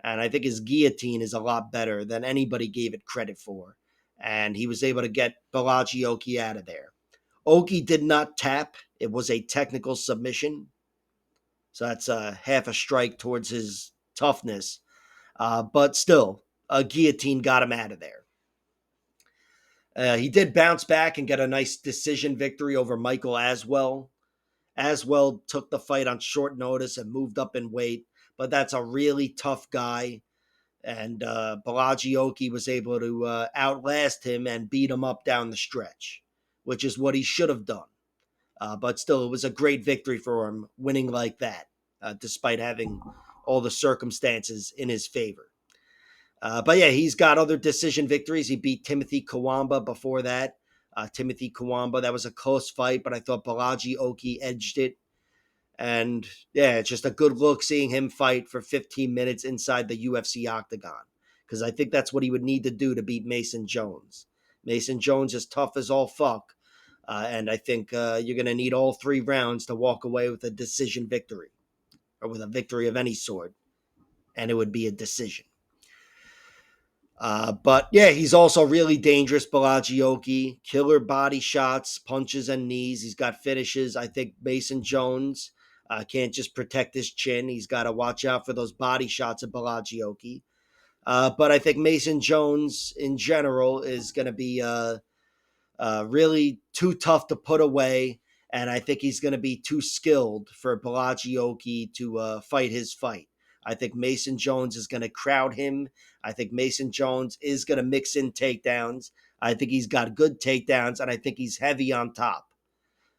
And I think his guillotine is a lot better than anybody gave it credit for. And he was able to get Balaji Oki out of there. Oki did not tap. It was a technical submission. So that's half a strike towards his toughness. But still, a guillotine got him out of there. He did bounce back and get a nice decision victory over Michael Aswell. Aswell took the fight on short notice and moved up in weight, but that's a really tough guy. And Balaji Oki was able to outlast him and beat him up down the stretch, which is what he should have done. But still, it was a great victory for him, winning like that, despite having all the circumstances in his favor. But yeah, he's got other decision victories. He beat Timothy Kawamba before that. Timothy Kawamba, that was a close fight, but I thought Balaji Oki edged it. And yeah, it's just a good look seeing him fight for 15 minutes inside the UFC octagon, because I think that's what he would need to do to beat Mason Jones. Mason Jones is tough as all fuck, and I think you're going to need all 3 rounds to walk away with a decision victory, or with a victory of any sort, and it would be a decision. But yeah, he's also really dangerous, Balagioki. Killer body shots, punches, and knees. He's got finishes. I think Mason Jones can't just protect his chin. He's got to watch out for those body shots of Balagioki. But I think Mason Jones in general is going to be really too tough to put away. And I think he's going to be too skilled for Balagioki to fight his fight. I think Mason Jones is going to crowd him. I think Mason Jones is going to mix in takedowns. I think he's got good takedowns, and I think he's heavy on top.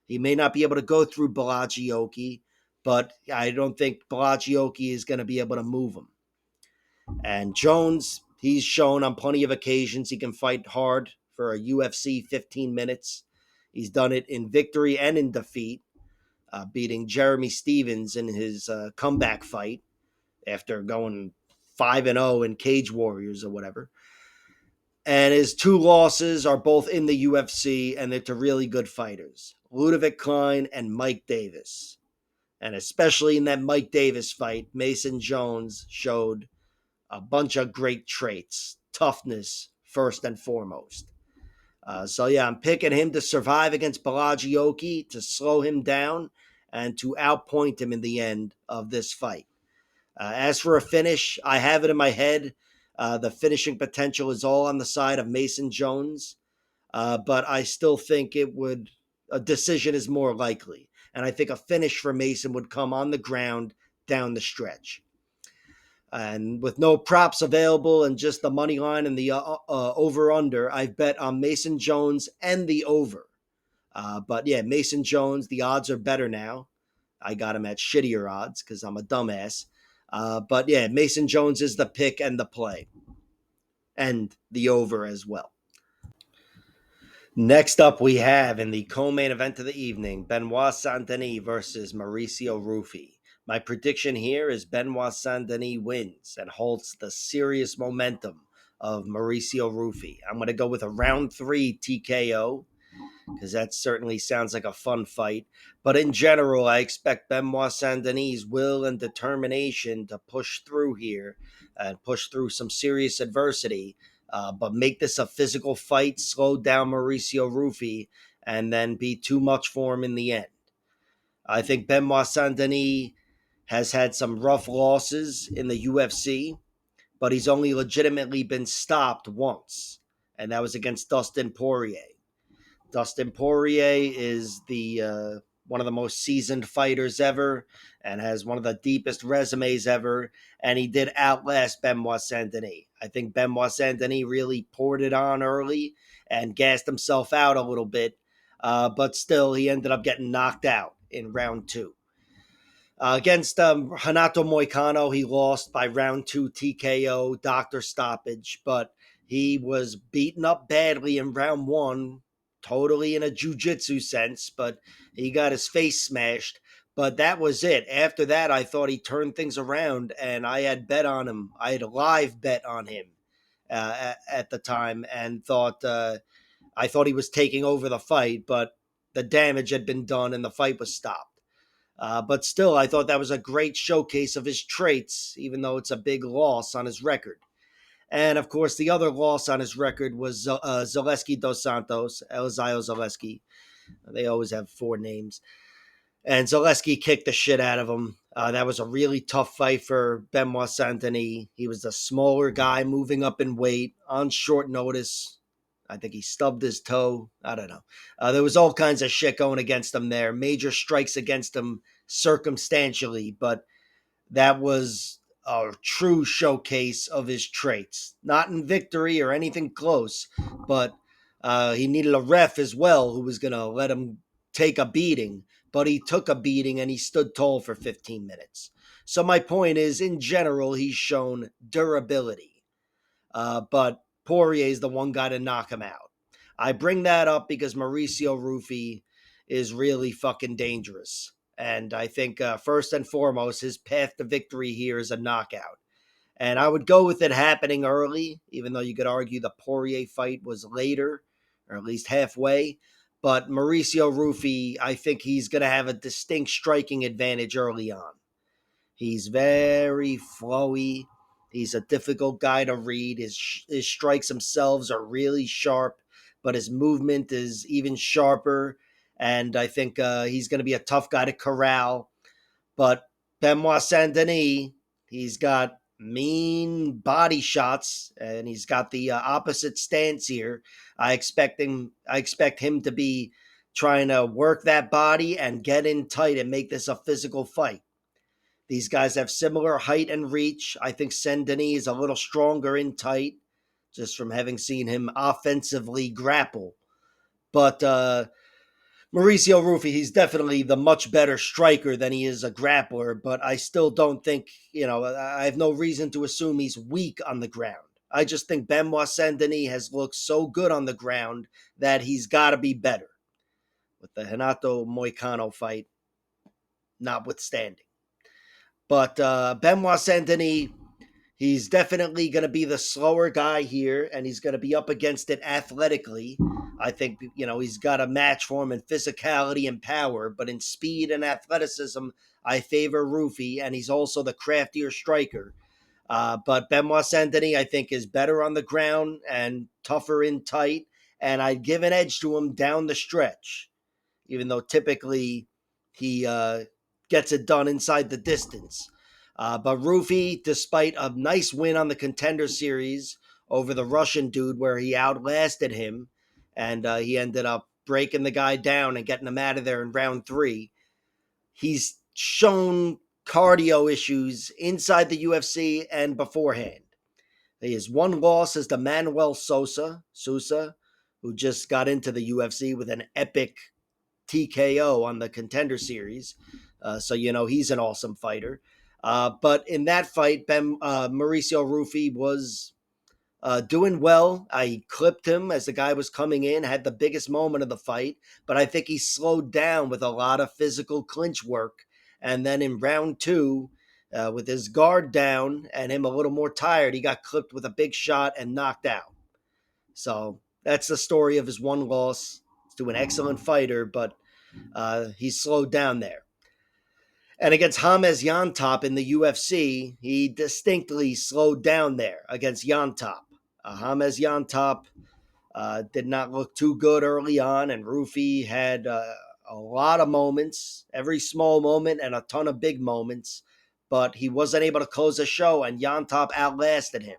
He may not be able to go through Balagioki, but I don't think Balagioki is going to be able to move him. And Jones, he's shown on plenty of occasions he can fight hard for a UFC 15 minutes. He's done it in victory and in defeat, beating Jeremy Stevens in his comeback fight after going 5-0 in Cage Warriors or whatever. And his two losses are both in the UFC, and they're to really good fighters, Ludovic Klein and Mike Davis. And especially in that Mike Davis fight, Mason Jones showed a bunch of great traits, toughness first and foremost. So yeah, I'm picking him to survive against Balagioki, to slow him down, and to outpoint him in the end of this fight. As for a finish, I have it in my head. The finishing potential is all on the side of Mason Jones, but I still think a decision is more likely. And I think a finish for Mason would come on the ground down the stretch. And with no props available and just the money line and the over under, I've bet on Mason Jones and the over. But yeah, Mason Jones, the odds are better now. I got him at shittier odds because I'm a dumbass. But yeah, Mason Jones is the pick and the play, and the over as well. Next up, we have in the co-main event of the evening, Benoit Saint-Denis versus Mauricio Ruffy. My prediction here is Benoit Saint-Denis wins and holds the serious momentum of Mauricio Ruffy. I'm going to go with a round 3 TKO because that certainly sounds like a fun fight. But in general, I expect Benoit Saint-Denis' will and determination to push through here and push through some serious adversity, but make this a physical fight, slow down Mauricio Ruffy, and then be too much for him in the end. I think Benoit Saint-Denis has had some rough losses in the UFC, but he's only legitimately been stopped once, and that was against Dustin Poirier. Dustin Poirier is the one of the most seasoned fighters ever and has one of the deepest resumes ever, and he did outlast Benoit Saint-Denis. I think Benoit Saint-Denis really poured it on early and gassed himself out a little bit, but still he ended up getting knocked out in round 2. Against Renato Moicano, he lost by round 2 TKO, doctor stoppage, but he was beaten up badly in round 1, totally in a jiu-jitsu sense, but he got his face smashed. But that was it. After that, I thought he turned things around, and I had bet on him. I had a live bet on him at the time, and I thought he was taking over the fight, but the damage had been done, and the fight was stopped. But still, I thought that was a great showcase of his traits, even though it's a big loss on his record. And of course, the other loss on his record was Zaleski dos Santos, Elizio Zaleski. They always have 4 names. And Zaleski kicked the shit out of him. That was a really tough fight for Benoit Saint-Denis. He was a smaller guy moving up in weight on short notice. I think he stubbed his toe. I don't know. There was all kinds of shit going against him there. Major strikes against him circumstantially, but that was a true showcase of his traits. Not in victory or anything close, but he needed a ref as well who was going to let him take a beating. But he took a beating and he stood tall for 15 minutes. So my point is, in general, he's shown durability. But Poirier is the one guy to knock him out. I bring that up because Mauricio Ruffy is really fucking dangerous. And I think first and foremost, his path to victory here is a knockout. And I would go with it happening early, even though you could argue the Poirier fight was later, or at least halfway. But Mauricio Ruffy, I think he's going to have a distinct striking advantage early on. He's very flowy. He's a difficult guy to read. His strikes themselves are really sharp, but his movement is even sharper. And I think he's going to be a tough guy to corral. But Benoit Saint Denis, he's got mean body shots, and he's got the opposite stance here. I expect him to be trying to work that body and get in tight and make this a physical fight. These guys have similar height and reach. I think Saint Denis is a little stronger in tight, just from having seen him offensively grapple. But Mauricio Ruffy, he's definitely the much better striker than he is a grappler, but I still don't think, I have no reason to assume he's weak on the ground. I just think Benoit Saint Denis has looked so good on the ground that he's got to be better, with the Renato Moicano fight notwithstanding. But Benoit Saint Denis, he's definitely going to be the slower guy here, and he's going to be up against it athletically. I think, he's got a match for him in physicality and power, but in speed and athleticism, I favor Ruffy, and he's also the craftier striker. But Benoit Saint Denis, I think, is better on the ground and tougher in tight, and I'd give an edge to him down the stretch, even though typically he gets it done inside the distance. But Ruffy, despite a nice win on the Contender Series over the Russian dude where he outlasted him, and he ended up breaking the guy down and getting him out of there in round 3, he's shown cardio issues inside the UFC and beforehand. His one loss is to Manuel Sousa, who just got into the UFC with an epic TKO on the Contender Series. So, he's an awesome fighter. But in that fight, Mauricio Ruffy was doing well. I clipped him as the guy was coming in, had the biggest moment of the fight, but I think he slowed down with a lot of physical clinch work. And then in round 2, with his guard down and him a little more tired, he got clipped with a big shot and knocked out. So that's the story of his one loss. He's to an excellent fighter, but he slowed down there. And against James Yantop in the UFC, he distinctly slowed down there against Yantop. James Yantop did not look too good early on, and Ruffy had a lot of moments, every small moment and a ton of big moments, but he wasn't able to close the show, and Yantop outlasted him.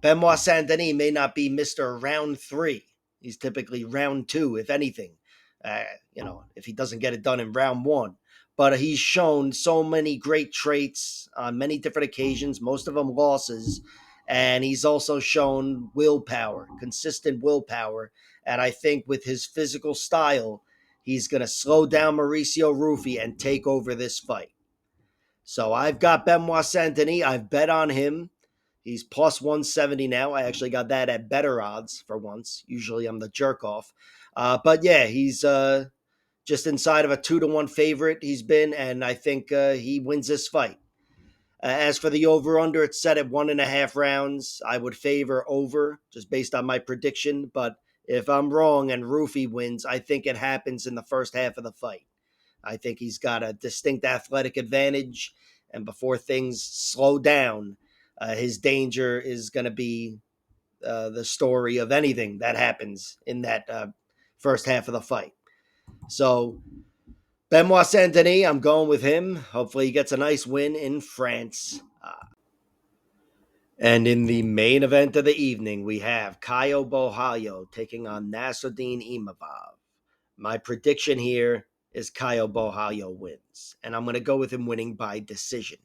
Benoit Saint Denis may not be Mr. Round 3. He's typically round 2, if anything. If he doesn't get it done in round 1. But he's shown so many great traits on many different occasions, most of them losses. And he's also shown willpower, consistent willpower. And I think with his physical style, he's going to slow down Mauricio Ruffy and take over this fight. So I've got Benoit Saint Denis. I've bet on him. He's plus 170 now. I actually got that at better odds for once. Usually I'm the jerk off. But yeah, he's just inside of a 2-1 favorite he's been, and I think he wins this fight. As for the over-under, it's set at 1.5 rounds. I would favor over, just based on my prediction. But if I'm wrong and Ruffy wins, I think it happens in the first half of the fight. I think he's got a distinct athletic advantage, and before things slow down, his danger is going to be the story of anything that happens in that first half of the fight. So, Benoit Saint Denis, I'm going with him. Hopefully, he gets a nice win in France. And in the main event of the evening, we have Caio Borralho taking on Nasruddin Imavov. My prediction here is Caio Borralho wins, and I'm going to go with him winning by decision.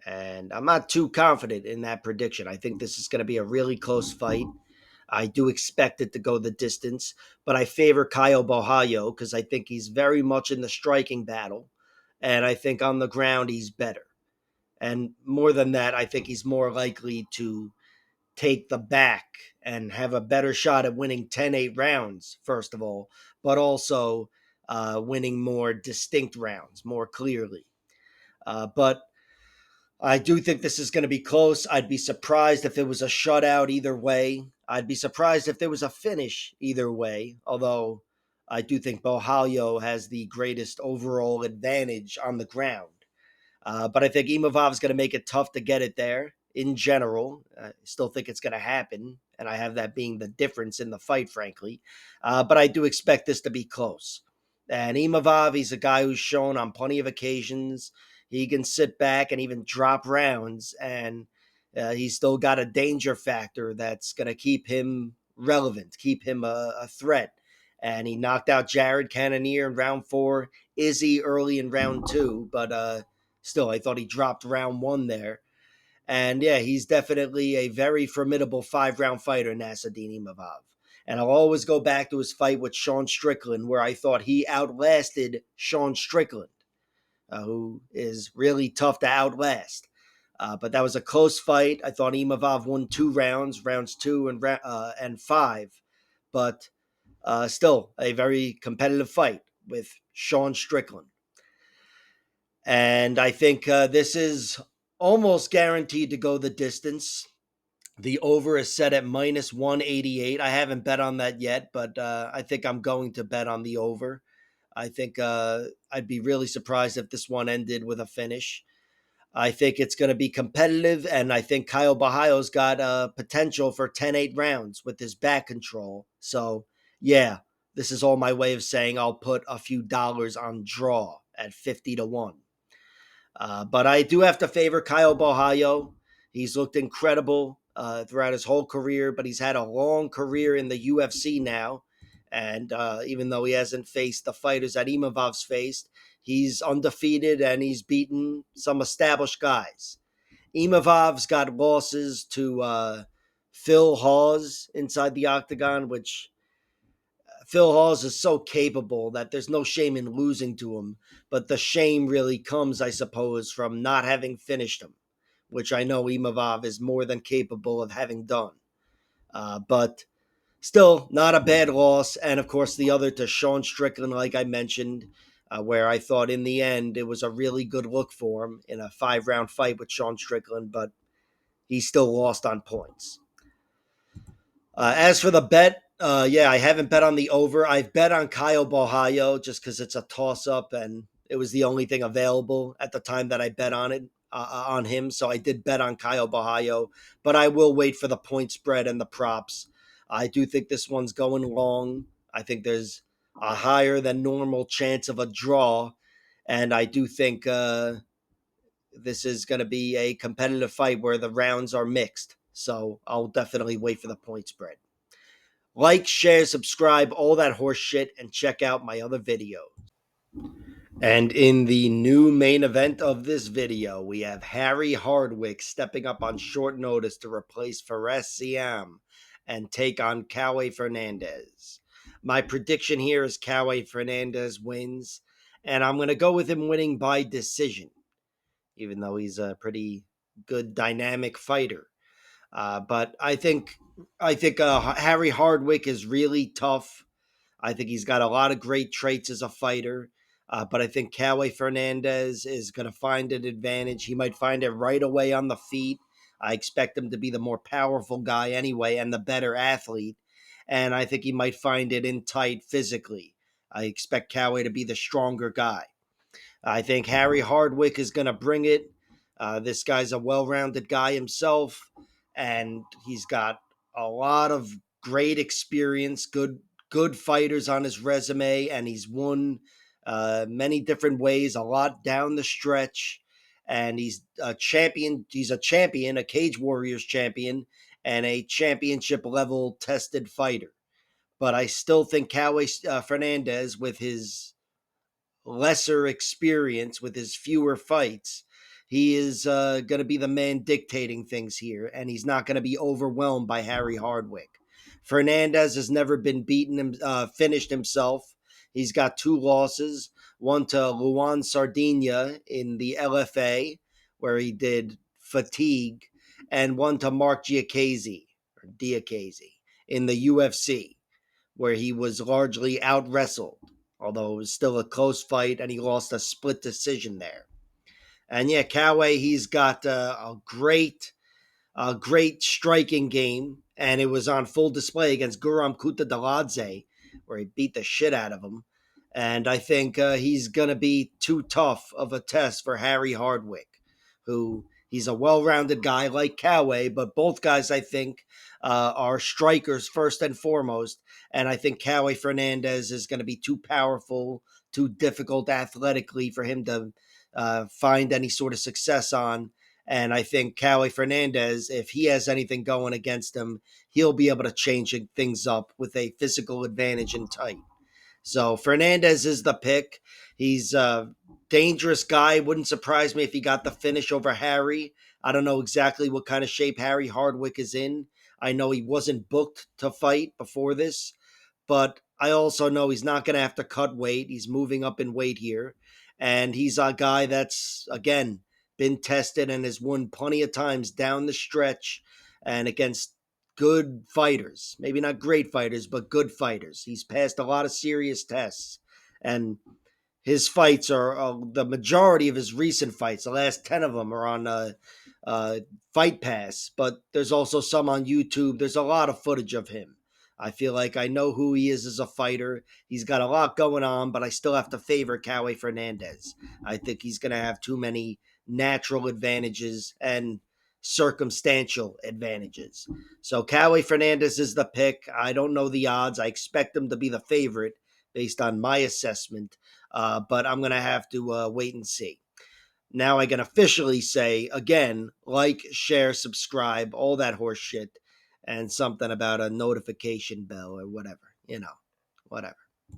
And I'm not too confident in that prediction. I think this is going to be a really close fight. I do expect it to go the distance, but I favor Caio Borralho because I think he's very much in the striking battle, and I think on the ground he's better. And more than that, I think he's more likely to take the back and have a better shot at winning 10-8 rounds, first of all, but also winning more distinct rounds more clearly. But I do think this is going to be close. I'd be surprised if it was a shutout either way. I'd be surprised if there was a finish either way, although I do think Borralho has the greatest overall advantage on the ground. But I think Imavov's going to make it tough to get it there in general. I still think it's going to happen, and I have that being the difference in the fight, frankly. But I do expect this to be close. And Imavov, he's a guy who's shown on plenty of occasions he can sit back and even drop rounds, and he's still got a danger factor that's going to keep him relevant, keep him a threat. And he knocked out Jared Cannonier in round 4, Izzy early in round 2, but still, I thought he dropped round 1 there. And yeah, he's definitely a very formidable 5-round fighter, Nassourdine Imavov. And I'll always go back to his fight with Sean Strickland, where I thought he outlasted Sean Strickland, who is really tough to outlast. But that was a close fight. I thought Imavov won 2 rounds, rounds 2 and 5. But still, a very competitive fight with Sean Strickland. And I think this is almost guaranteed to go the distance. The over is set at minus 188. I haven't bet on that yet, but I think I'm going to bet on the over. I think I'd be really surprised if this one ended with a finish. I think it's going to be competitive, and I think Caio Borralho's got potential for 10-8 rounds with his back control. So, yeah, this is all my way of saying I'll put a few dollars on draw at 50 to 1. But I do have to favor Caio Borralho. He's looked incredible throughout his whole career, but he's had a long career in the UFC now. And even though he hasn't faced the fighters that Imavov's faced, he's undefeated and he's beaten some established guys. Imavov's got losses to Phil Hawes inside the octagon, which Phil Hawes is so capable that there's no shame in losing to him. But the shame really comes, I suppose, from not having finished him, which I know Imavov is more than capable of having done. But still, not a bad loss. And of course, the other to Sean Strickland, like I mentioned, where I thought in the end it was a really good look for him in a 5-round fight with Sean Strickland, but he still lost on points. As for the bet, yeah, I haven't bet on the over. I've bet on Caio Borralho just because it's a toss-up, and it was the only thing available at the time that I bet on it on him. So I did bet on Caio Borralho, but I will wait for the point spread and the props. I do think this one's going long. I think there's a higher than normal chance of a draw, and I do think this is going to be a competitive fight where the rounds are mixed. So I'll definitely wait for the point spread. Like, share, subscribe, all that horse shit, and check out my other videos. And in the new main event of this video, we have Hardwick stepping up on short notice to replace Fares Siam and take on Kaue Fernandez. My prediction here is Kaue Fernandez wins, and I'm going to go with him winning by decision, even though he's a pretty good dynamic fighter. But I think Hardwick is really tough. I think he's got a lot of great traits as a fighter. But I think Kaue Fernandez is going to find an advantage. He might find it right away on the feet. I expect him to be the more powerful guy anyway and the better athlete. And I think he might find it in tight physically. I expect Kaue to be the stronger guy. I think Hardwick is going to bring it. This guy's a well-rounded guy himself, and he's got a lot of great experience, good fighters on his resume, and he's won many different ways, a lot down the stretch. And he's a champion. He's a champion, a Cage Warriors champion, and a championship level tested fighter. But I still think Kaue Fernandez, with his lesser experience, with his fewer fights, he is going to be the man dictating things here, and he's not going to be overwhelmed by Hardwick. Fernandez has never been finished himself. He's got 2 losses, one to Luan Sardinia in the LFA, where he did fatigue, and one to Mark Diakiese in the UFC, where he was largely out-wrestled, although it was still a close fight, and he lost a split decision there. And yeah, Kaue, he's got a great striking game, and it was on full display against Guram Kutateladze, where he beat the shit out of him. And I think he's going to be too tough of a test for Harry Hardwick, who he's a well rounded guy like Kaue, but both guys, I think, are strikers first and foremost. And I think Kaue Fernandez is going to be too powerful, too difficult athletically for him to find any sort of success on. And I think Kaue Fernandez, if he has anything going against him, he'll be able to change things up with a physical advantage in tight. So Fernandez is the pick. He's a dangerous guy. Wouldn't surprise me if he got the finish over Harry. I don't know exactly what kind of shape Harry Hardwick is in. I know he wasn't booked to fight before this, but I also know he's not going to have to cut weight. He's moving up in weight here. And he's a guy that's, again, been tested and has won plenty of times down the stretch and against good fighters. Maybe not great fighters, but good fighters. He's passed a lot of serious tests. And his fights are the majority of his recent fights. The last 10 of them are on uh, Fight Pass, but there's also some on YouTube. There's a lot of footage of him. I feel like I know who he is as a fighter. He's got a lot going on, but I still have to favor Kaue Fernandez. I think he's going to have too many natural advantages and circumstantial advantages. So Kaue Fernandez is the pick. I don't know the odds. I expect him to be the favorite based on my assessment, but I'm going to have to wait and see. Now I can officially say, again, like, share, subscribe, all that horse shit, and something about a notification bell or whatever, whatever.